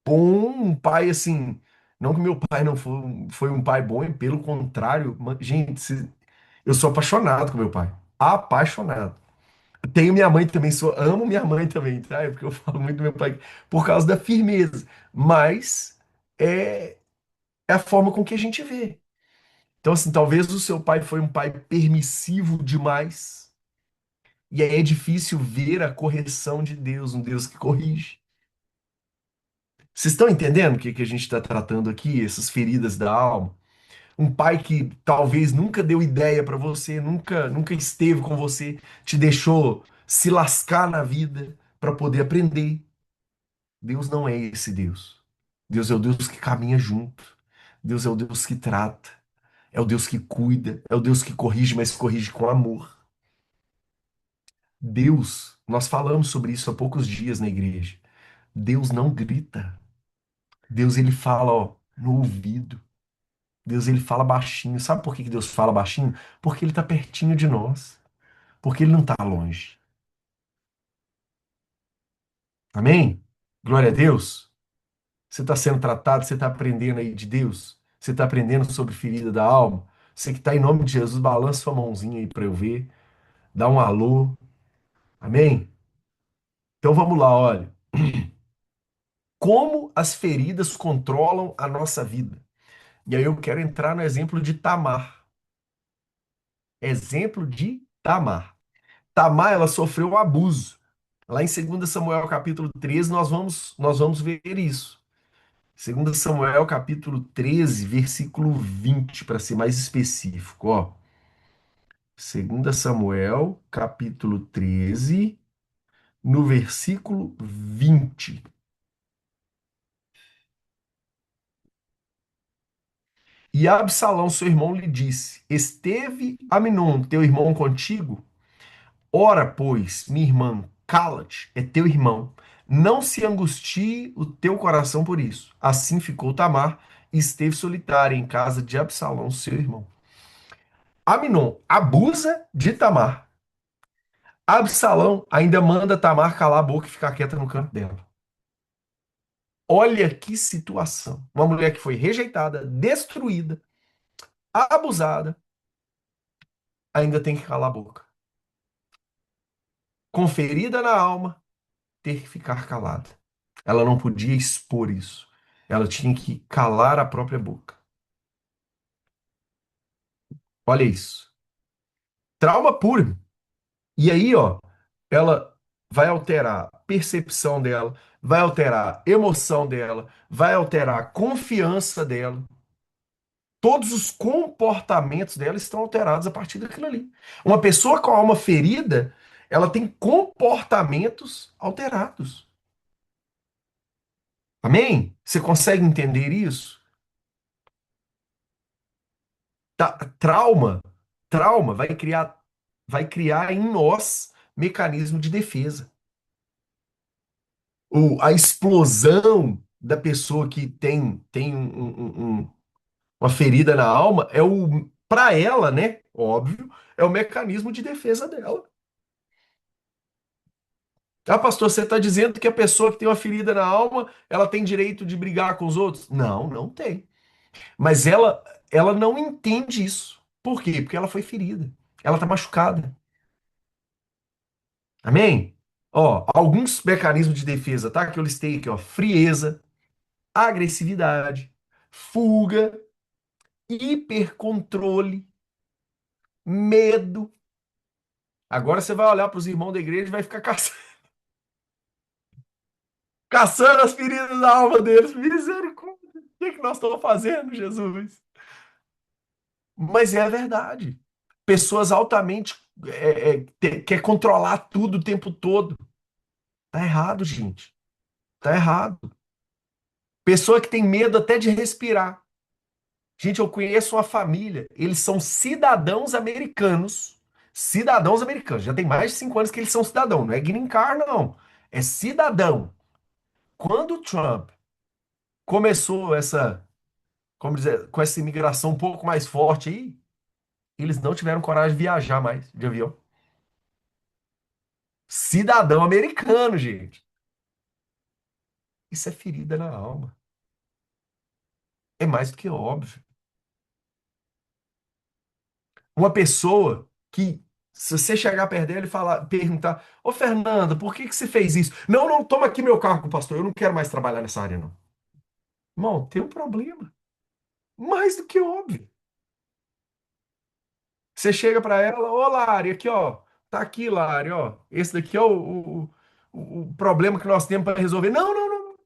bom, um pai assim. Não que meu pai não foi um pai bom, pelo contrário, gente, eu sou apaixonado com meu pai. Apaixonado. Tenho minha mãe também, amo minha mãe também, tá? É porque eu falo muito do meu pai por causa da firmeza. Mas é, é a forma com que a gente vê. Então, assim, talvez o seu pai foi um pai permissivo demais. E aí é difícil ver a correção de Deus, um Deus que corrige. Vocês estão entendendo o que, que a gente está tratando aqui? Essas feridas da alma? Um pai que talvez nunca deu ideia para você, nunca esteve com você, te deixou se lascar na vida para poder aprender. Deus não é esse Deus. Deus é o Deus que caminha junto. Deus é o Deus que trata. É o Deus que cuida. É o Deus que corrige, mas corrige com amor. Deus, nós falamos sobre isso há poucos dias na igreja. Deus não grita. Deus ele fala, ó, no ouvido. Deus ele fala baixinho. Sabe por que que Deus fala baixinho? Porque ele está pertinho de nós. Porque ele não está longe. Amém? Glória a Deus. Você está sendo tratado, você está aprendendo aí de Deus. Você está aprendendo sobre ferida da alma. Você que está em nome de Jesus, balança sua mãozinha aí para eu ver. Dá um alô. Amém? Então vamos lá, olha. Como as feridas controlam a nossa vida? E aí eu quero entrar no exemplo de Tamar. Exemplo de Tamar. Tamar, ela sofreu um abuso. Lá em 2 Samuel capítulo 13, nós vamos ver isso. 2 Samuel capítulo 13, versículo 20, para ser mais específico, ó. 2 Samuel capítulo 13, no versículo 20. E Absalão, seu irmão, lhe disse: Esteve Aminon, teu irmão, contigo? Ora, pois, minha irmã, cala-te, é teu irmão. Não se angustie o teu coração por isso. Assim ficou Tamar e esteve solitária em casa de Absalão, seu irmão. Aminon abusa de Tamar. Absalão ainda manda Tamar calar a boca e ficar quieta no canto dela. Olha que situação. Uma mulher que foi rejeitada, destruída, abusada, ainda tem que calar a boca. Com ferida na alma, ter que ficar calada. Ela não podia expor isso. Ela tinha que calar a própria boca. Olha isso. Trauma puro. E aí, ó, ela vai alterar a percepção dela, vai alterar a emoção dela, vai alterar a confiança dela. Todos os comportamentos dela estão alterados a partir daquilo ali. Uma pessoa com a alma ferida, ela tem comportamentos alterados. Amém? Você consegue entender isso? Trauma, trauma vai criar em nós mecanismo de defesa. A explosão da pessoa que tem uma ferida na alma para ela, né? Óbvio, é o mecanismo de defesa dela. Ah, pastor, você está dizendo que a pessoa que tem uma ferida na alma, ela tem direito de brigar com os outros? Não, não tem. Mas ela não entende isso. Por quê? Porque ela foi ferida. Ela está machucada. Amém? Ó, alguns mecanismos de defesa, tá? Que eu listei aqui, ó. Frieza, agressividade, fuga, hipercontrole, medo. Agora você vai olhar para os irmãos da igreja e vai ficar caçando as feridas da alma deles. Misericórdia. O que nós estamos fazendo, Jesus? Mas é a verdade. Pessoas altamente quer controlar tudo o tempo todo. Tá errado, gente. Tá errado. Pessoa que tem medo até de respirar. Gente, eu conheço uma família, eles são cidadãos americanos. Cidadãos americanos. Já tem mais de 5 anos que eles são cidadãos. Não é green card, não. É cidadão. Quando o Trump começou como dizer, com essa imigração um pouco mais forte aí, eles não tiveram coragem de viajar mais de avião. Cidadão americano, gente. Isso é ferida na alma. É mais do que óbvio. Uma pessoa que, se você chegar perto dela e perguntar, ô Fernanda, por que que você fez isso? Não, não, toma aqui meu carro com o pastor, eu não quero mais trabalhar nessa área, não. Irmão, tem um problema. Mais do que óbvio. Você chega para ela, ô Lari, aqui ó, tá aqui, Lari, ó. Esse daqui é o problema que nós temos para resolver. Não, não, não.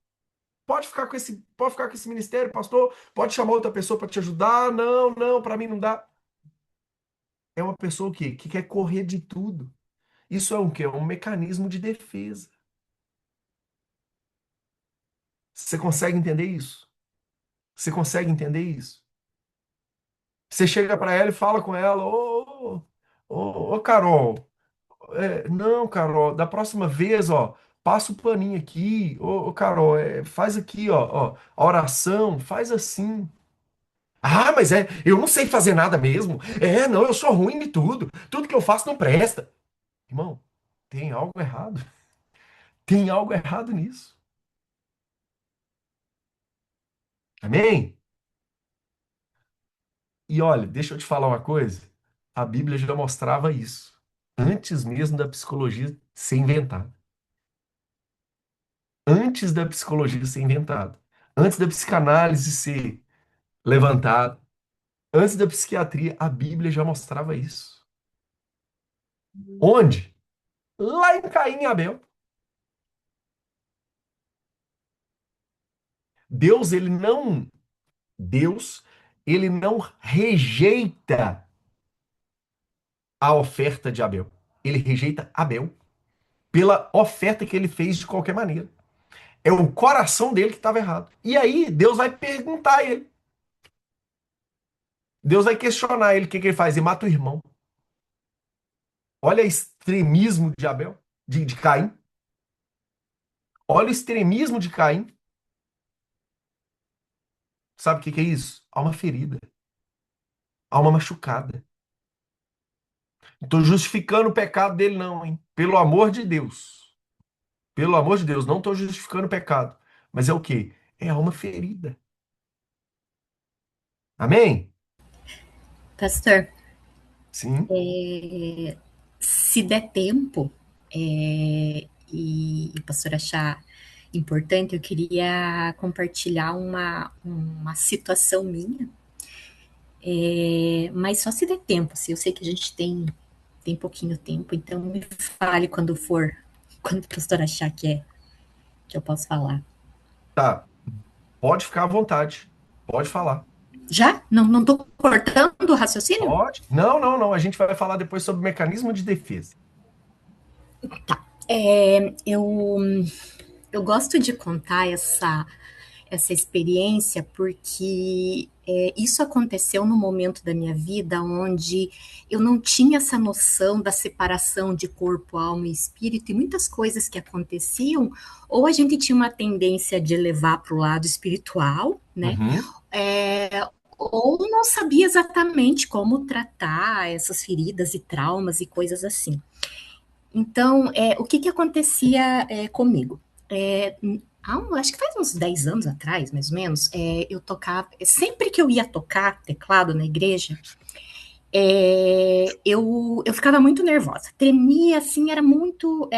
Pode ficar com esse ministério, pastor. Pode chamar outra pessoa para te ajudar. Não, não, para mim não dá. É uma pessoa o quê? Que quer correr de tudo. Isso é um quê? É um mecanismo de defesa. Você consegue entender isso? Você consegue entender isso? Você chega para ela e fala com ela, ô, Carol, não, Carol, da próxima vez, ó, passa o paninho aqui, ô, Carol, faz aqui, ó, a oração, faz assim. Ah, mas eu não sei fazer nada mesmo. Não, eu sou ruim de tudo. Tudo que eu faço não presta. Irmão, tem algo errado. Tem algo errado nisso. Amém? E olha, deixa eu te falar uma coisa. A Bíblia já mostrava isso. Antes mesmo da psicologia ser inventada. Antes da psicologia ser inventada. Antes da psicanálise ser levantada. Antes da psiquiatria, a Bíblia já mostrava isso. Onde? Lá em Caim e Abel. Deus, ele não, Deus, ele não rejeita a oferta de Abel. Ele rejeita Abel pela oferta que ele fez de qualquer maneira. É o coração dele que estava errado. E aí, Deus vai perguntar a ele. Deus vai questionar ele. O que que ele faz? Ele mata o irmão. Olha o extremismo de Abel, de Caim. Olha o extremismo de Caim. Sabe o que que é isso? Alma ferida. Alma machucada. Não estou justificando o pecado dele, não, hein? Pelo amor de Deus. Pelo amor de Deus, não estou justificando o pecado. Mas é o quê? É alma ferida. Amém? Pastor, Sim. se der tempo, e o pastor achar importante, eu queria compartilhar uma situação minha, mas só se der tempo, assim, eu sei que a gente tem pouquinho tempo, então me fale quando o pastor achar que eu posso falar. Tá. Pode ficar à vontade. Pode falar. Já? Não tô cortando o raciocínio? Pode. Não, não, não. A gente vai falar depois sobre o mecanismo de defesa. Eu gosto de contar essa experiência porque isso aconteceu num momento da minha vida onde eu não tinha essa noção da separação de corpo, alma e espírito, e muitas coisas que aconteciam, ou a gente tinha uma tendência de levar para o lado espiritual, né? Uhum. Ou não sabia exatamente como tratar essas feridas e traumas e coisas assim. Então, o que acontecia comigo? Acho que faz uns 10 anos atrás, mais ou menos, eu tocava. Sempre que eu ia tocar teclado na igreja, eu ficava muito nervosa, tremia assim, era muito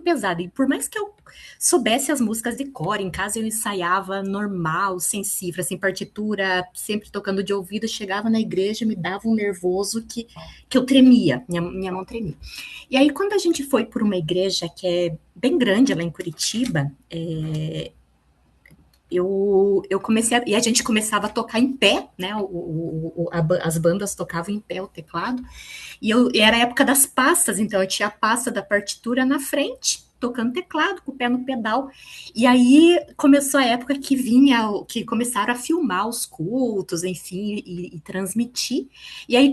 pesado. E por mais que eu soubesse as músicas de cor, em casa eu ensaiava normal, sem cifra, sem partitura, sempre tocando de ouvido, chegava na igreja, me dava um nervoso que eu tremia, minha mão tremia. E aí, quando a gente foi por uma igreja que é bem grande lá em Curitiba, eu comecei e a gente começava a tocar em pé, né? As bandas tocavam em pé o teclado, e era a época das pastas, então eu tinha a pasta da partitura na frente, tocando teclado, com o pé no pedal. E aí começou a época que começaram a filmar os cultos, enfim, e transmitir. E aí,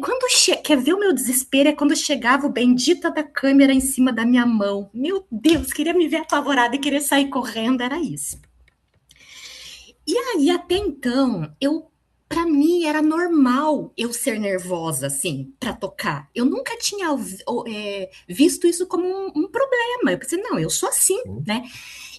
quer ver o meu desespero? É quando chegava o bendita da câmera em cima da minha mão. Meu Deus, queria me ver apavorada e querer sair correndo, era isso. E aí, até então, para mim era normal eu ser nervosa, assim, para tocar. Eu nunca tinha visto isso como um problema. Eu pensei, não, eu sou assim, né?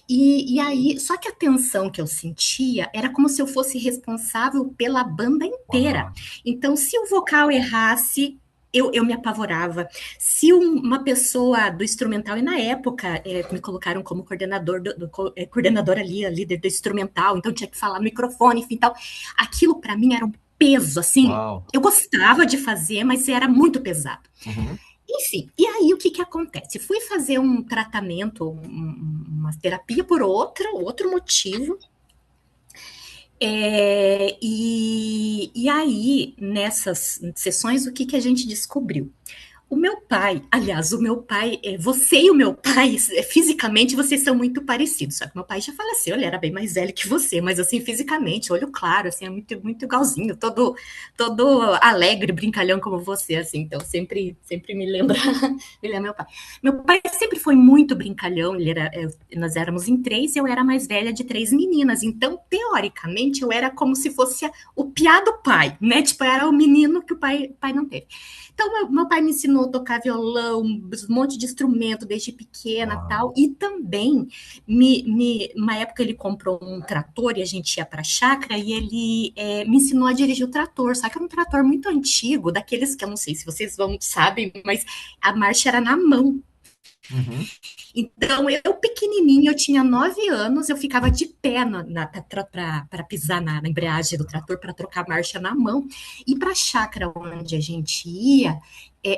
E aí, só que a tensão que eu sentia era como se eu fosse responsável pela banda inteira. Uau. Então, se o vocal errasse, eu me apavorava. Se uma pessoa do instrumental, e na época me colocaram como coordenador ali, a líder do instrumental, então tinha que falar no microfone, enfim, tal. Aquilo para mim era um peso, assim. Uau. Eu gostava de fazer, mas era muito pesado. Uhum. Enfim, e aí o que acontece? Fui fazer um tratamento, uma terapia por outro motivo. E aí, nessas sessões, o que a gente descobriu? O meu pai, você e o meu pai, fisicamente, vocês são muito parecidos. Só que meu pai já faleceu, ele era bem mais velho que você, mas assim, fisicamente, olho claro, assim, é muito, muito igualzinho, todo alegre, brincalhão como você, assim, então sempre me lembra meu pai. Meu pai sempre foi muito brincalhão, nós éramos em 3 e eu era a mais velha de 3 meninas, então, teoricamente, eu era como se fosse o piá do pai, né? Tipo, eu era o menino que o pai não teve. Então, meu pai me ensinou ensinou a tocar violão, um monte de instrumento desde pequena tal. Uau. E também, uma época ele comprou um trator e a gente ia para a chácara e ele me ensinou a dirigir o trator. Só que era um trator muito antigo, daqueles que eu não sei se vocês sabem, mas a marcha era na mão. Uhum. Então, eu pequenininha, eu tinha 9 anos, eu ficava de pé para pisar na embreagem do trator, para trocar marcha na mão. E para a chácara onde a gente ia,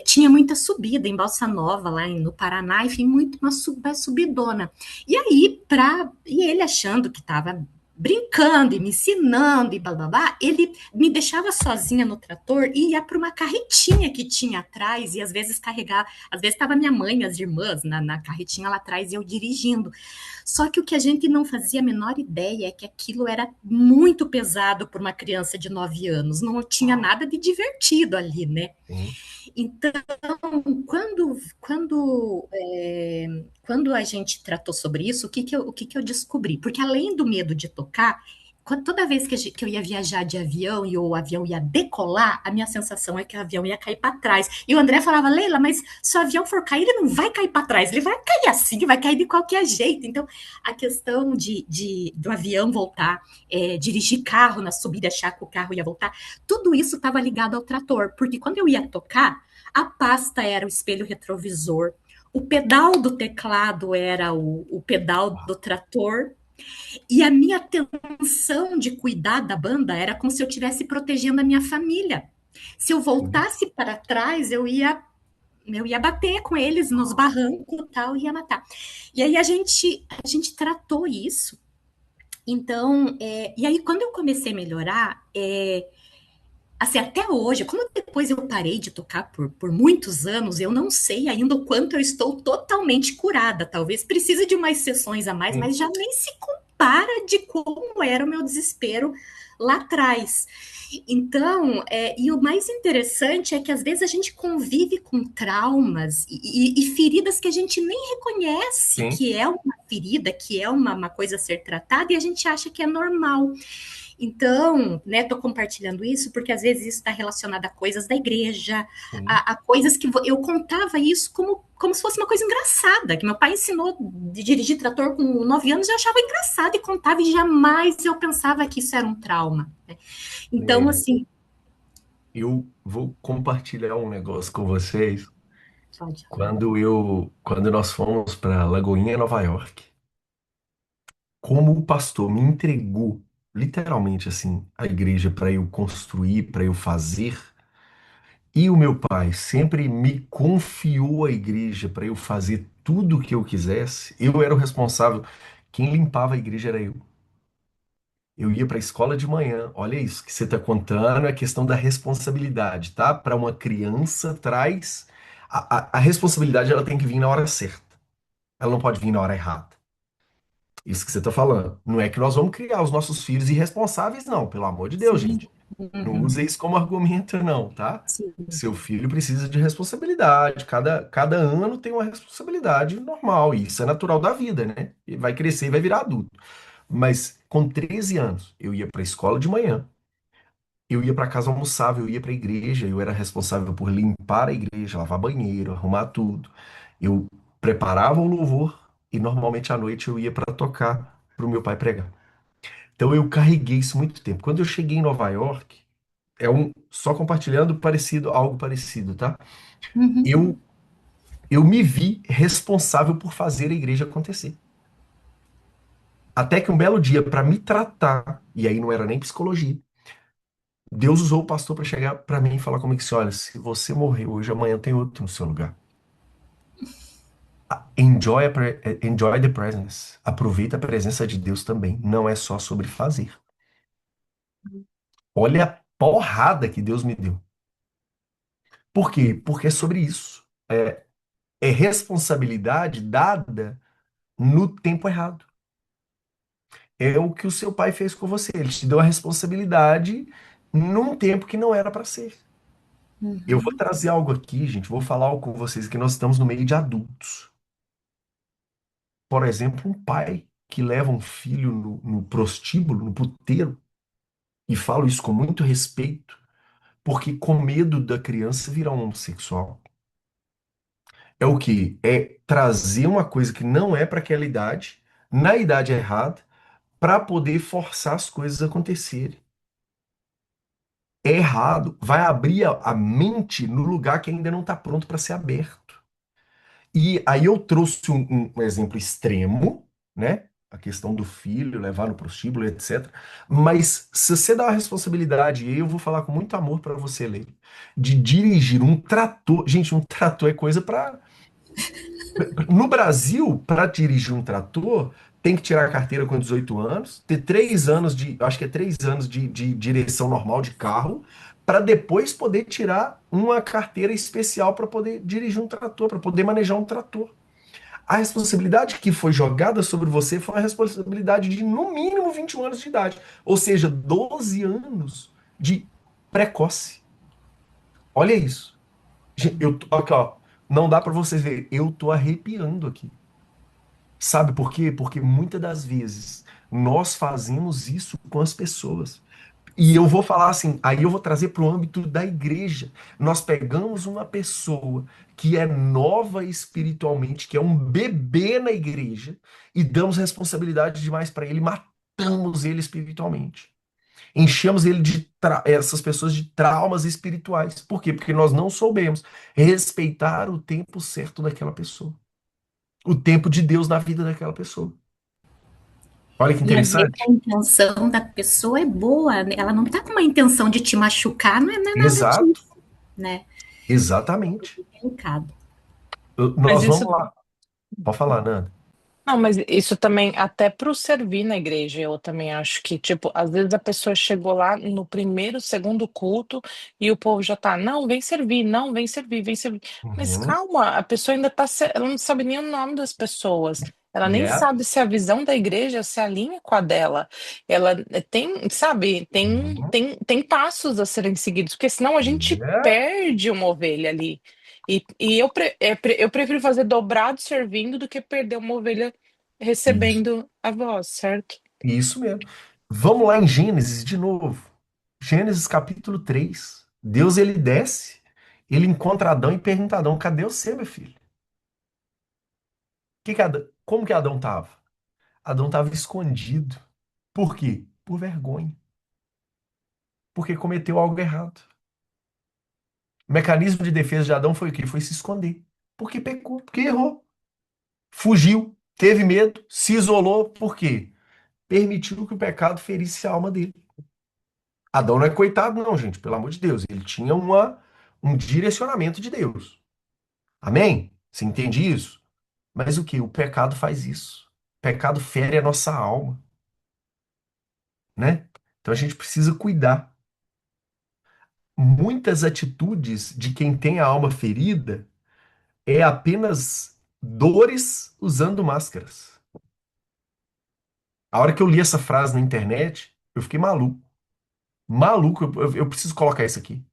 tinha muita subida em Balsa Nova, lá no Paraná, enfim, uma subidona. E aí, e ele achando que estava brincando e me ensinando e blá, blá, blá, ele me deixava sozinha no trator e ia para uma carretinha que tinha atrás e às vezes carregava, às vezes estava minha mãe, as irmãs na carretinha lá atrás e eu dirigindo. Só que o que a gente não fazia a menor ideia é que aquilo era muito pesado para uma criança de 9 anos, não tinha nada de divertido ali, né? Sim. Então, quando a gente tratou sobre isso, o que eu descobri? Porque além do medo de tocar, toda vez que eu ia viajar de avião e o avião ia decolar, a minha sensação é que o avião ia cair para trás. E o André falava, Leila, mas se o avião for cair, ele não vai cair para trás, ele vai cair assim, vai cair de qualquer jeito. Então, a questão do avião voltar, dirigir carro na subida, achar que o carro ia voltar, tudo isso estava ligado ao trator, porque quando eu ia tocar, a pasta era o espelho retrovisor, o pedal do teclado era o pedal do trator, e a minha atenção de cuidar da banda era como se eu estivesse protegendo a minha família. Se eu Sim. voltasse para trás, eu ia bater com eles nos barrancos e tal, e ia matar. E aí a gente tratou isso. Então, e aí quando eu comecei a melhorar, assim, até hoje, como depois eu parei de tocar por muitos anos, eu não sei ainda o quanto eu estou totalmente curada. Talvez precise de umas sessões a mais, Sim. mas já nem se compara de como era o meu desespero lá atrás. Então, e o mais interessante é que às vezes a gente convive com traumas e feridas que a gente nem reconhece Sim. que é uma ferida, que é uma coisa a ser tratada, e a gente acha que é normal. Então, né, tô compartilhando isso porque às vezes isso está relacionado a coisas da igreja, Sim. a coisas que eu contava isso como se fosse uma coisa engraçada, que meu pai ensinou de dirigir trator com 9 anos, eu achava engraçado e contava, e jamais eu pensava que isso era um trauma, né? Então, Leila, assim, eu vou compartilhar um negócio com vocês. pode. Quando nós fomos para Lagoinha, Nova York, como o pastor me entregou, literalmente assim, a igreja para eu construir, para eu fazer, e o meu pai sempre me confiou a igreja para eu fazer tudo o que eu quisesse, eu era o responsável. Quem limpava a igreja era eu. Eu ia para a escola de manhã. Olha isso que você está contando, é questão da responsabilidade, tá? Para uma criança, traz. A responsabilidade ela tem que vir na hora certa. Ela não pode vir na hora errada. Isso que você está falando. Não é que nós vamos criar os nossos filhos irresponsáveis, não. Pelo amor de Deus, Sim. gente. Não Uhum. use isso como argumento, não, tá? Sim. Seu filho precisa de responsabilidade. Cada ano tem uma responsabilidade normal. E isso é natural da vida, né? E vai crescer e vai virar adulto. Mas com 13 anos, eu ia para a escola de manhã. Eu ia para casa, almoçava, eu ia para a igreja, eu era responsável por limpar a igreja, lavar banheiro, arrumar tudo. Eu preparava o louvor e normalmente à noite eu ia para tocar para o meu pai pregar. Então eu carreguei isso muito tempo. Quando eu cheguei em Nova York, só compartilhando algo parecido, tá? Uhum. Eu eu me vi responsável por fazer a igreja acontecer. Até que um belo dia, para me tratar, e aí não era nem psicologia, Deus usou o pastor para chegar para mim e falar comigo assim: olha, se você morrer hoje, amanhã tem outro no seu lugar. Enjoy the presence. Aproveita a presença de Deus também. Não é só sobre fazer. Olha a porrada que Deus me deu. Por quê? Porque é sobre isso. É responsabilidade dada no tempo errado. É o que o seu pai fez com você. Ele te deu a responsabilidade num tempo que não era para ser. Eu vou Uhum. trazer algo aqui, gente. Vou falar algo com vocês que nós estamos no meio de adultos. Por exemplo, um pai que leva um filho no prostíbulo, no puteiro, e falo isso com muito respeito, porque com medo da criança virar um homossexual. É o quê? É trazer uma coisa que não é para aquela idade, na idade errada, para poder forçar as coisas a acontecerem. É errado, vai abrir a mente no lugar que ainda não está pronto para ser aberto. E aí eu trouxe um exemplo extremo, né? A questão do filho, levar no prostíbulo, etc. Mas se você dá a responsabilidade, e eu vou falar com muito amor para você, Leila, de dirigir um trator. Gente, um trator é coisa para. No Brasil, para dirigir um trator, tem que tirar a carteira com 18 anos, ter 3 anos de, acho que é 3 anos de direção normal de carro, para depois poder tirar uma carteira especial para poder dirigir um trator, para poder manejar um trator. A responsabilidade que foi jogada sobre você foi a responsabilidade de no mínimo 21 anos de idade, ou seja, 12 anos de precoce. Olha isso. Eu tô aqui, ó, não dá para vocês verem, eu tô arrepiando aqui. Sabe por quê? Porque muitas das vezes nós fazemos isso com as pessoas. E eu vou falar assim, aí eu vou trazer para o âmbito da igreja. Nós pegamos uma pessoa que é nova espiritualmente, que é um bebê na igreja, e damos responsabilidade demais para ele, matamos ele espiritualmente. Enchemos ele de essas pessoas de traumas espirituais. Por quê? Porque nós não soubemos respeitar o tempo certo daquela pessoa, o tempo de Deus na vida daquela pessoa. Olha que E às vezes a interessante. intenção da pessoa é boa, né? Ela não tá com uma intenção de te machucar, não é nada Exato, disso, né? exatamente. É delicado. Mas Nós isso vamos lá. Pode falar, Nanda. Não, mas isso também, até para o servir na igreja, eu também acho que, tipo, às vezes a pessoa chegou lá no primeiro, segundo culto e o povo já tá, não, vem servir, não, vem servir, vem servir. Mas Uhum. calma, a pessoa ainda tá, ela não sabe nem o nome das pessoas. Ela nem Yeah. sabe se a visão da igreja se alinha com a dela. Ela tem, sabe, Uhum. tem passos a serem seguidos, porque senão a gente Yeah. perde uma ovelha ali. E eu prefiro fazer dobrado servindo do que perder uma ovelha Isso. recebendo a voz, certo? Isso mesmo. Vamos lá em Gênesis de novo. Gênesis capítulo 3. Deus ele desce, ele encontra Adão e pergunta a Adão: cadê você, meu filho? Como que Adão estava? Adão estava escondido. Por quê? Por vergonha. Porque cometeu algo errado. O mecanismo de defesa de Adão foi o quê? Foi se esconder. Porque pecou, porque errou. Fugiu, teve medo, se isolou. Por quê? Permitiu que o pecado ferisse a alma dele. Adão não é coitado, não, gente, pelo amor de Deus. Ele tinha um direcionamento de Deus. Amém? Você entende isso? Mas o que? O pecado faz isso. O pecado fere a nossa alma, né? Então a gente precisa cuidar. Muitas atitudes de quem tem a alma ferida é apenas dores usando máscaras. A hora que eu li essa frase na internet, eu fiquei maluco. Maluco, eu preciso colocar isso aqui.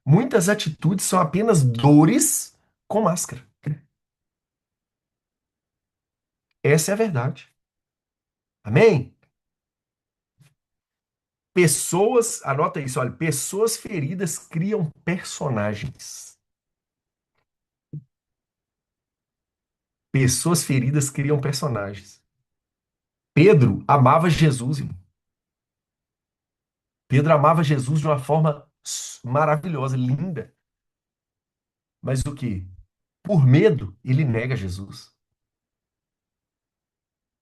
Muitas atitudes são apenas dores com máscara. Essa é a verdade. Amém? Pessoas, anota isso, olha, pessoas feridas criam personagens. Pessoas feridas criam personagens. Pedro amava Jesus, irmão. Pedro amava Jesus de uma forma maravilhosa, linda. Mas o que? Por medo, ele nega Jesus.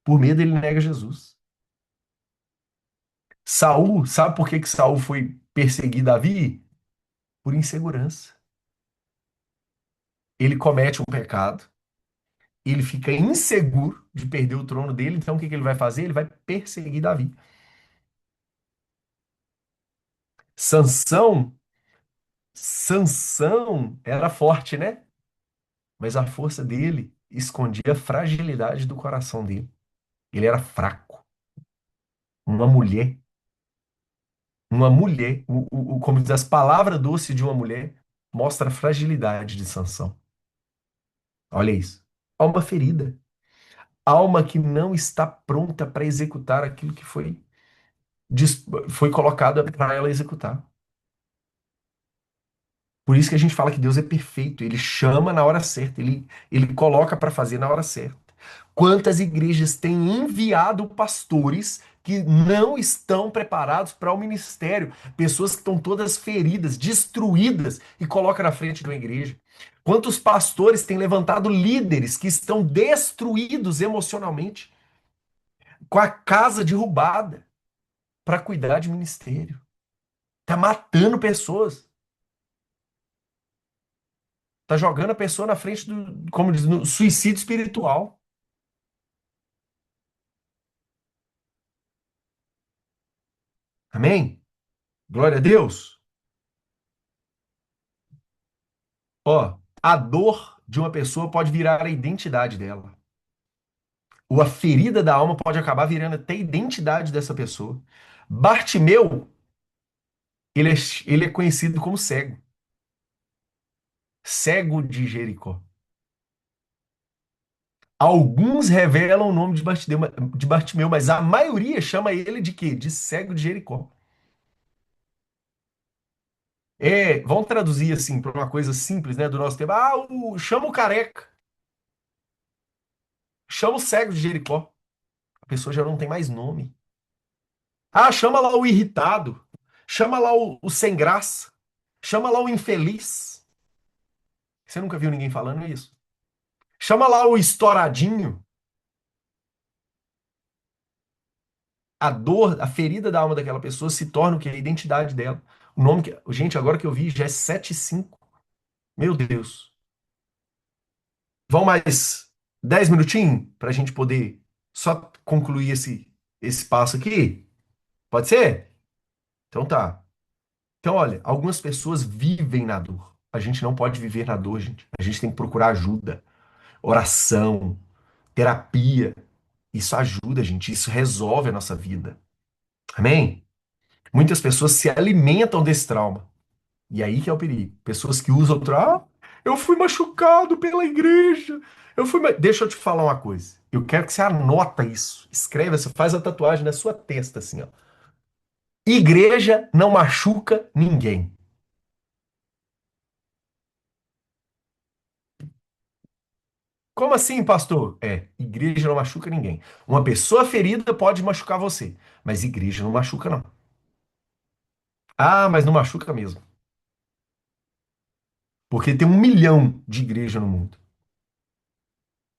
Por medo, ele nega Jesus. Saul, sabe por que que Saul foi perseguir Davi? Por insegurança. Ele comete um pecado, ele fica inseguro de perder o trono dele, então o que que ele vai fazer? Ele vai perseguir Davi. Sansão, Sansão era forte, né? Mas a força dele escondia a fragilidade do coração dele. Ele era fraco. Uma mulher, como diz as palavras doces de uma mulher, mostra a fragilidade de Sansão. Olha isso. Alma ferida. Alma que não está pronta para executar aquilo que foi colocado para ela executar. Por isso que a gente fala que Deus é perfeito. Ele chama na hora certa, ele coloca para fazer na hora certa. Quantas igrejas têm enviado pastores que não estão preparados para o ministério? Pessoas que estão todas feridas, destruídas, e coloca na frente de uma igreja. Quantos pastores têm levantado líderes que estão destruídos emocionalmente, com a casa derrubada, para cuidar de ministério? Tá matando pessoas. Tá jogando a pessoa na frente do, como diz, no suicídio espiritual. Amém? Glória a Deus. Ó, a dor de uma pessoa pode virar a identidade dela. Ou a ferida da alma pode acabar virando até a identidade dessa pessoa. Bartimeu, ele é, ele é conhecido como cego. Cego de Jericó. Alguns revelam o nome de Bartimeu, mas a maioria chama ele de quê? De cego de Jericó. É, vamos traduzir assim para uma coisa simples, né, do nosso tempo. Ah, chama o careca, chama o cego de Jericó. A pessoa já não tem mais nome. Ah, chama lá o irritado, chama lá o sem graça, chama lá o infeliz. Você nunca viu ninguém falando isso? Chama lá o estouradinho. A dor, a ferida da alma daquela pessoa se torna o que? A identidade dela. O nome que. Gente, agora que eu vi já é 7:05. Meu Deus. Vão mais 10 minutinhos para a gente poder só concluir esse passo aqui? Pode ser? Então tá. Então, olha, algumas pessoas vivem na dor. A gente não pode viver na dor, gente. A gente tem que procurar ajuda, oração, terapia. Isso ajuda, gente. Isso resolve a nossa vida. Amém? Muitas pessoas se alimentam desse trauma. E aí que é o perigo. Pessoas que usam eu fui machucado pela igreja. Deixa eu te falar uma coisa. Eu quero que você anota isso. Escreva, você faz a tatuagem na sua testa, assim, ó. Igreja não machuca ninguém. Como assim, pastor? É, igreja não machuca ninguém. Uma pessoa ferida pode machucar você, mas igreja não machuca, não. Ah, mas não machuca mesmo. Porque tem 1 milhão de igrejas no mundo.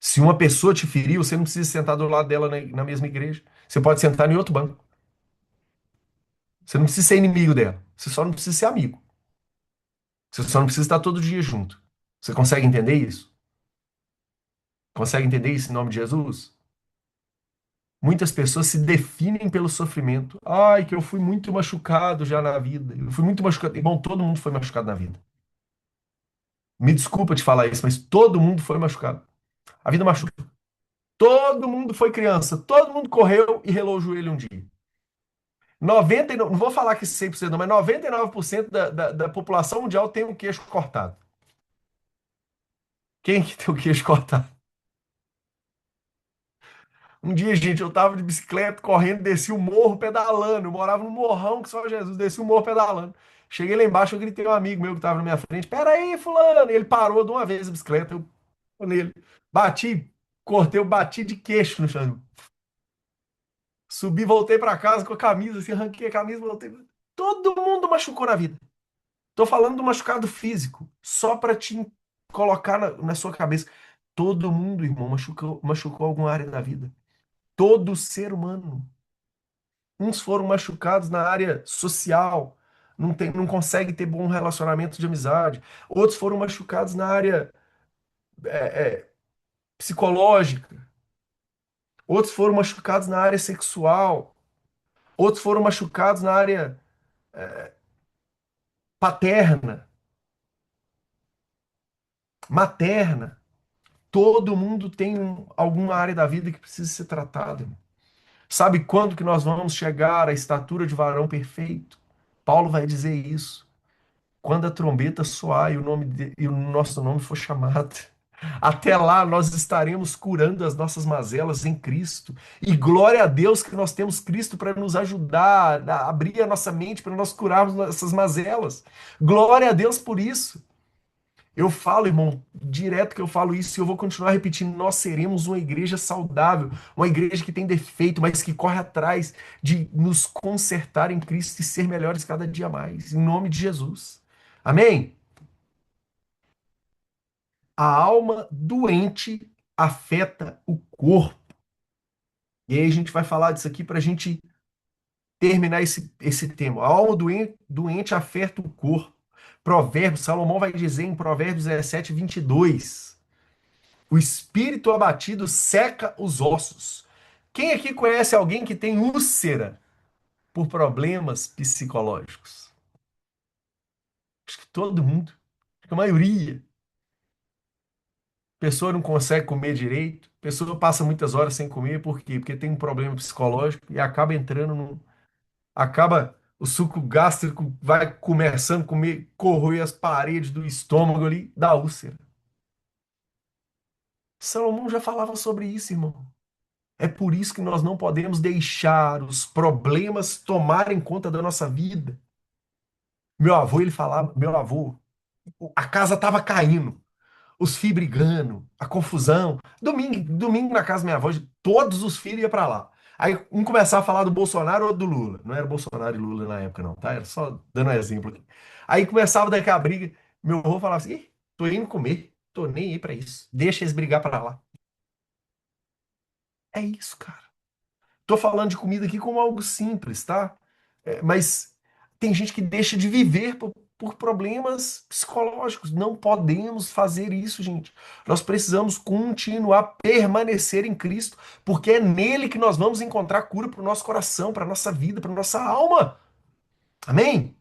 Se uma pessoa te feriu, você não precisa sentar do lado dela na mesma igreja. Você pode sentar em outro banco. Você não precisa ser inimigo dela. Você só não precisa ser amigo. Você só não precisa estar todo dia junto. Você consegue entender isso? Consegue entender isso em nome de Jesus? Muitas pessoas se definem pelo sofrimento. Ai, que eu fui muito machucado já na vida. Eu fui muito machucado. Irmão, todo mundo foi machucado na vida. Me desculpa te falar isso, mas todo mundo foi machucado. A vida machuca. Todo mundo foi criança. Todo mundo correu e relou o joelho um dia. 99, não vou falar que 100% não, mas 99% da população mundial tem o queixo cortado. Quem que tem o queixo cortado? Um dia, gente, eu tava de bicicleta, correndo, desci o morro pedalando. Eu morava num morrão que só Jesus, desci o morro pedalando. Cheguei lá embaixo, eu gritei a um amigo meu que tava na minha frente: Pera aí, fulano! E ele parou de uma vez a bicicleta, eu fui nele. Bati, cortei, eu bati de queixo no chão. Subi, voltei pra casa com a camisa, assim, arranquei a camisa, voltei. Todo mundo machucou na vida. Tô falando do machucado físico, só pra te colocar na sua cabeça. Todo mundo, irmão, machucou alguma área da vida. Todo ser humano. Uns foram machucados na área social, não consegue ter bom relacionamento de amizade. Outros foram machucados na área psicológica. Outros foram machucados na área sexual. Outros foram machucados na área paterna, materna. Todo mundo tem alguma área da vida que precisa ser tratada. Sabe quando que nós vamos chegar à estatura de varão perfeito? Paulo vai dizer isso. Quando a trombeta soar e o nosso nome for chamado. Até lá, nós estaremos curando as nossas mazelas em Cristo. E glória a Deus que nós temos Cristo para nos ajudar, a abrir a nossa mente para nós curarmos essas mazelas. Glória a Deus por isso. Eu falo, irmão, direto que eu falo isso e eu vou continuar repetindo. Nós seremos uma igreja saudável, uma igreja que tem defeito, mas que corre atrás de nos consertar em Cristo e ser melhores cada dia mais. Em nome de Jesus. Amém? A alma doente afeta o corpo. E aí a gente vai falar disso aqui para a gente terminar esse tema. A alma doente afeta o corpo. Provérbios, Salomão vai dizer em Provérbios 17:22. O espírito abatido seca os ossos. Quem aqui conhece alguém que tem úlcera por problemas psicológicos? Acho que todo mundo. Acho que a maioria. Pessoa não consegue comer direito, pessoa passa muitas horas sem comer, por quê? Porque tem um problema psicológico e acaba entrando no. Acaba. O suco gástrico vai começando a comer, corroer as paredes do estômago ali, da úlcera. Salomão já falava sobre isso, irmão. É por isso que nós não podemos deixar os problemas tomarem conta da nossa vida. Meu avô, ele falava, meu avô, a casa estava caindo. Os filhos brigando, a confusão. Domingo na casa da minha avó, todos os filhos iam pra lá. Aí um começava a falar do Bolsonaro ou do Lula. Não era Bolsonaro e Lula na época, não, tá? Era só dando um exemplo aqui. Aí começava daqui a briga. Meu avô falava assim: "Ih, tô indo comer, tô nem aí pra isso. Deixa eles brigar pra lá." É isso, cara. Tô falando de comida aqui como algo simples, tá? Mas tem gente que deixa de viver por problemas psicológicos. Não podemos fazer isso, gente. Nós precisamos continuar, permanecer em Cristo, porque é nele que nós vamos encontrar cura para o nosso coração, para a nossa vida, para a nossa alma. Amém?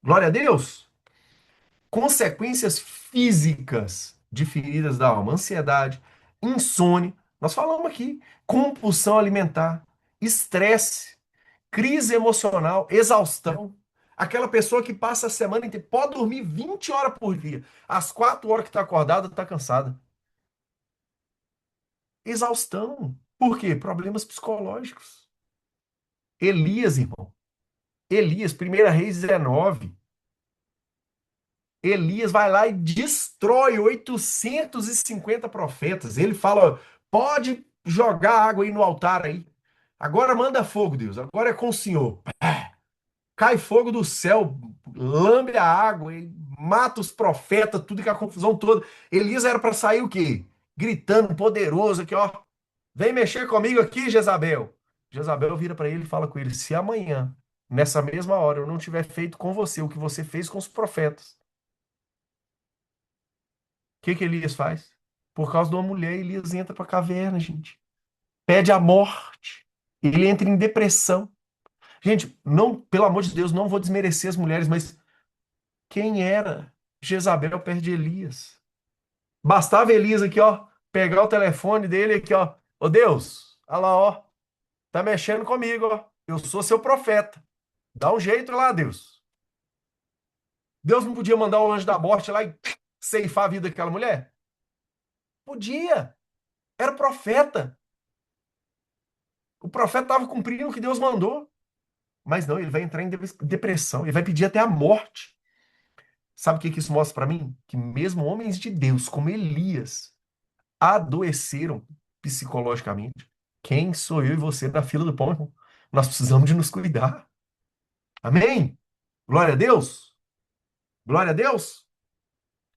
Glória a Deus. Consequências físicas de feridas da alma: ansiedade, insônia, nós falamos aqui, compulsão alimentar, estresse, crise emocional, exaustão. Aquela pessoa que passa a semana inteira, pode dormir 20 horas por dia. Às 4 horas que está acordada, está cansada. Exaustão. Por quê? Problemas psicológicos. Elias, irmão. Elias, 1 Reis 19. Elias vai lá e destrói 850 profetas. Ele fala: pode jogar água aí no altar aí. Agora manda fogo, Deus. Agora é com o Senhor. Cai fogo do céu, lambe a água, e mata os profetas, tudo que é a confusão toda. Elias era para sair o quê? Gritando, poderoso aqui, ó. Vem mexer comigo aqui, Jezabel. Jezabel vira para ele e fala com ele: se amanhã, nessa mesma hora, eu não tiver feito com você o que você fez com os profetas, o que que Elias faz? Por causa de uma mulher, Elias entra para a caverna, gente. Pede a morte. Ele entra em depressão. Gente, não, pelo amor de Deus, não vou desmerecer as mulheres, mas quem era Jezabel perto de Elias? Bastava Elias aqui, ó, pegar o telefone dele aqui, ó. Ô Deus, olha lá, ó. Tá mexendo comigo, ó. Eu sou seu profeta. Dá um jeito lá, Deus. Deus não podia mandar o anjo da morte lá e ceifar a vida daquela mulher? Podia. Era profeta. O profeta estava cumprindo o que Deus mandou. Mas não, ele vai entrar em depressão. Ele vai pedir até a morte. Sabe o que que isso mostra para mim? Que mesmo homens de Deus, como Elias, adoeceram psicologicamente. Quem sou eu e você na fila do pão, irmão? Nós precisamos de nos cuidar. Amém? Glória a Deus. Glória a Deus.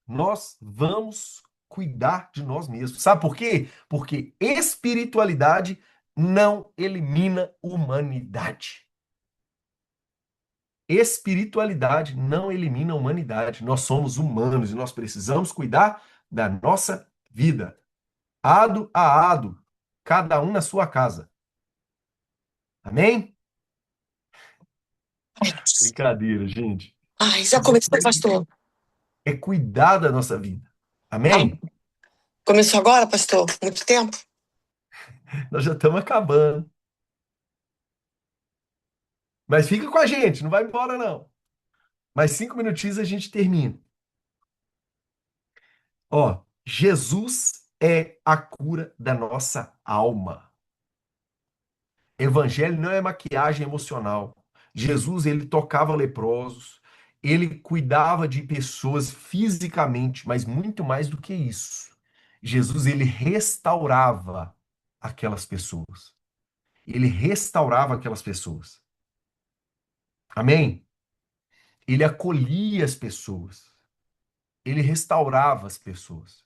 Nós vamos cuidar de nós mesmos. Sabe por quê? Porque espiritualidade não elimina humanidade. Espiritualidade não elimina a humanidade. Nós somos humanos e nós precisamos cuidar da nossa vida. Ado a ado, cada um na sua casa. Amém? Brincadeira, gente. Ai, já começou, pastor? É cuidar da nossa vida. Tá. Amém? Começou agora, pastor? Muito tempo? Nós já estamos acabando. Mas fica com a gente, não vai embora, não. Mais 5 minutinhos a gente termina. Ó, Jesus é a cura da nossa alma. Evangelho não é maquiagem emocional. Jesus, ele tocava leprosos, ele cuidava de pessoas fisicamente, mas muito mais do que isso. Jesus, ele restaurava aquelas pessoas. Ele restaurava aquelas pessoas. Amém? Ele acolhia as pessoas. Ele restaurava as pessoas.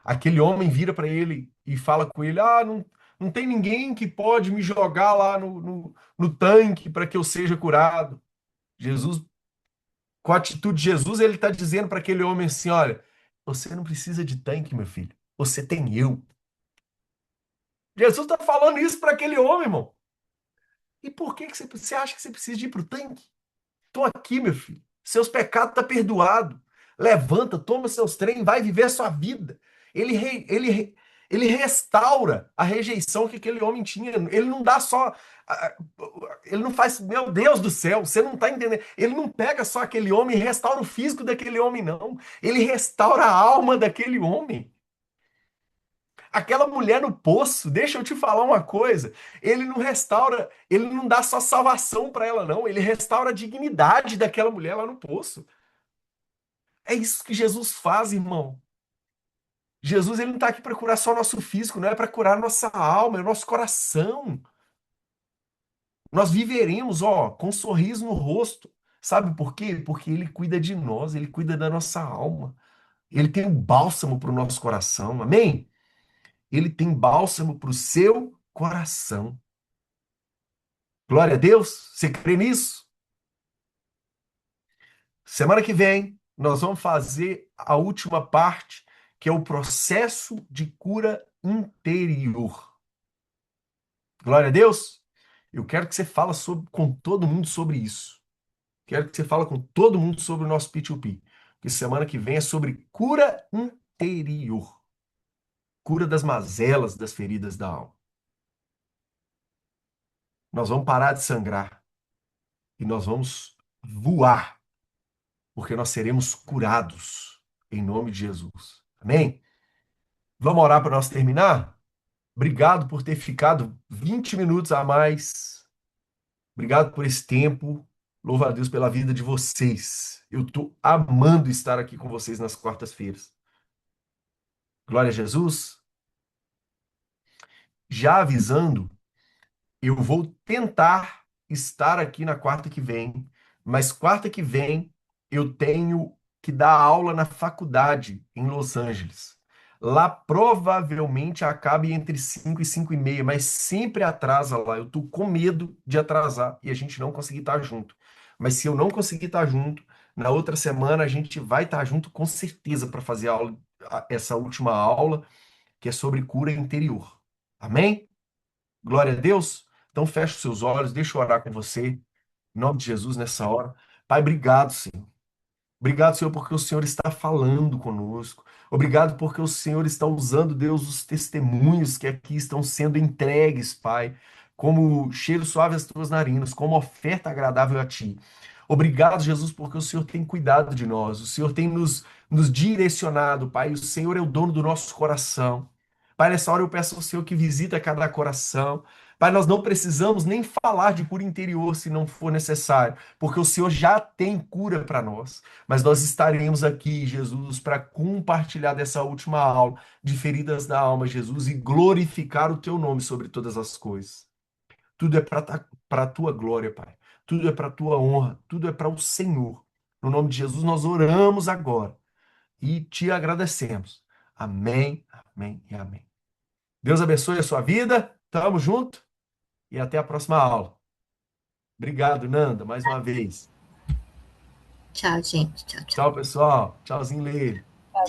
Aquele homem vira para ele e fala com ele: Ah, não tem ninguém que pode me jogar lá no tanque para que eu seja curado. Jesus, com a atitude de Jesus, ele está dizendo para aquele homem assim: Olha, você não precisa de tanque, meu filho. Você tem eu. Jesus está falando isso para aquele homem, irmão. E por que você acha que você precisa de ir para o tanque? Estou aqui, meu filho. Seus pecados estão perdoados. Levanta, toma seus trem, vai viver a sua vida. Ele restaura a rejeição que aquele homem tinha. Ele não dá só. Ele não faz. Meu Deus do céu, você não está entendendo. Ele não pega só aquele homem e restaura o físico daquele homem, não. Ele restaura a alma daquele homem. Aquela mulher no poço, deixa eu te falar uma coisa. Ele não restaura, ele não dá só salvação para ela, não. Ele restaura a dignidade daquela mulher lá no poço. É isso que Jesus faz, irmão. Jesus, ele não está aqui para curar só o nosso físico, não é para curar a nossa alma, é o nosso coração. Nós viveremos, ó, com um sorriso no rosto. Sabe por quê? Porque ele cuida de nós, ele cuida da nossa alma. Ele tem um bálsamo para o nosso coração, amém? Ele tem bálsamo para o seu coração. Glória a Deus. Você crê nisso? Semana que vem, nós vamos fazer a última parte, que é o processo de cura interior. Glória a Deus. Eu quero que você fale com todo mundo sobre isso. Quero que você fale com todo mundo sobre o nosso P2P. Porque semana que vem é sobre cura interior. Cura das mazelas, das feridas da alma. Nós vamos parar de sangrar. E nós vamos voar. Porque nós seremos curados em nome de Jesus. Amém? Vamos orar para nós terminar? Obrigado por ter ficado 20 minutos a mais. Obrigado por esse tempo. Louvo a Deus pela vida de vocês. Eu estou amando estar aqui com vocês nas quartas-feiras. Glória a Jesus. Já avisando, eu vou tentar estar aqui na quarta que vem, mas quarta que vem eu tenho que dar aula na faculdade em Los Angeles. Lá provavelmente acabe entre 5 e 5 e meia, mas sempre atrasa lá. Eu tô com medo de atrasar e a gente não conseguir estar junto. Mas se eu não conseguir estar junto, na outra semana a gente vai estar junto com certeza para fazer essa última aula, que é sobre cura interior. Amém? Glória a Deus. Então feche os seus olhos, deixa eu orar com você, em nome de Jesus nessa hora. Pai, obrigado, Senhor. Obrigado, Senhor, porque o Senhor está falando conosco. Obrigado porque o Senhor está usando, Deus, os testemunhos que aqui estão sendo entregues, Pai, como cheiro suave às tuas narinas, como oferta agradável a Ti. Obrigado, Jesus, porque o Senhor tem cuidado de nós, o Senhor tem nos direcionado, Pai. O Senhor é o dono do nosso coração. Pai, nessa hora eu peço ao Senhor que visita cada coração. Pai, nós não precisamos nem falar de cura interior se não for necessário, porque o Senhor já tem cura para nós. Mas nós estaremos aqui, Jesus, para compartilhar dessa última aula de feridas da alma, Jesus, e glorificar o teu nome sobre todas as coisas. Tudo é para a tua glória, Pai. Tudo é para a tua honra. Tudo é para o Senhor. No nome de Jesus, nós oramos agora e te agradecemos. Amém, amém e amém. Deus abençoe a sua vida. Tamo junto e até a próxima aula. Obrigado, Nanda, mais uma vez. Tchau, gente. Tchau, tchau. Tchau, pessoal. Tchauzinho, Leire. Tchau.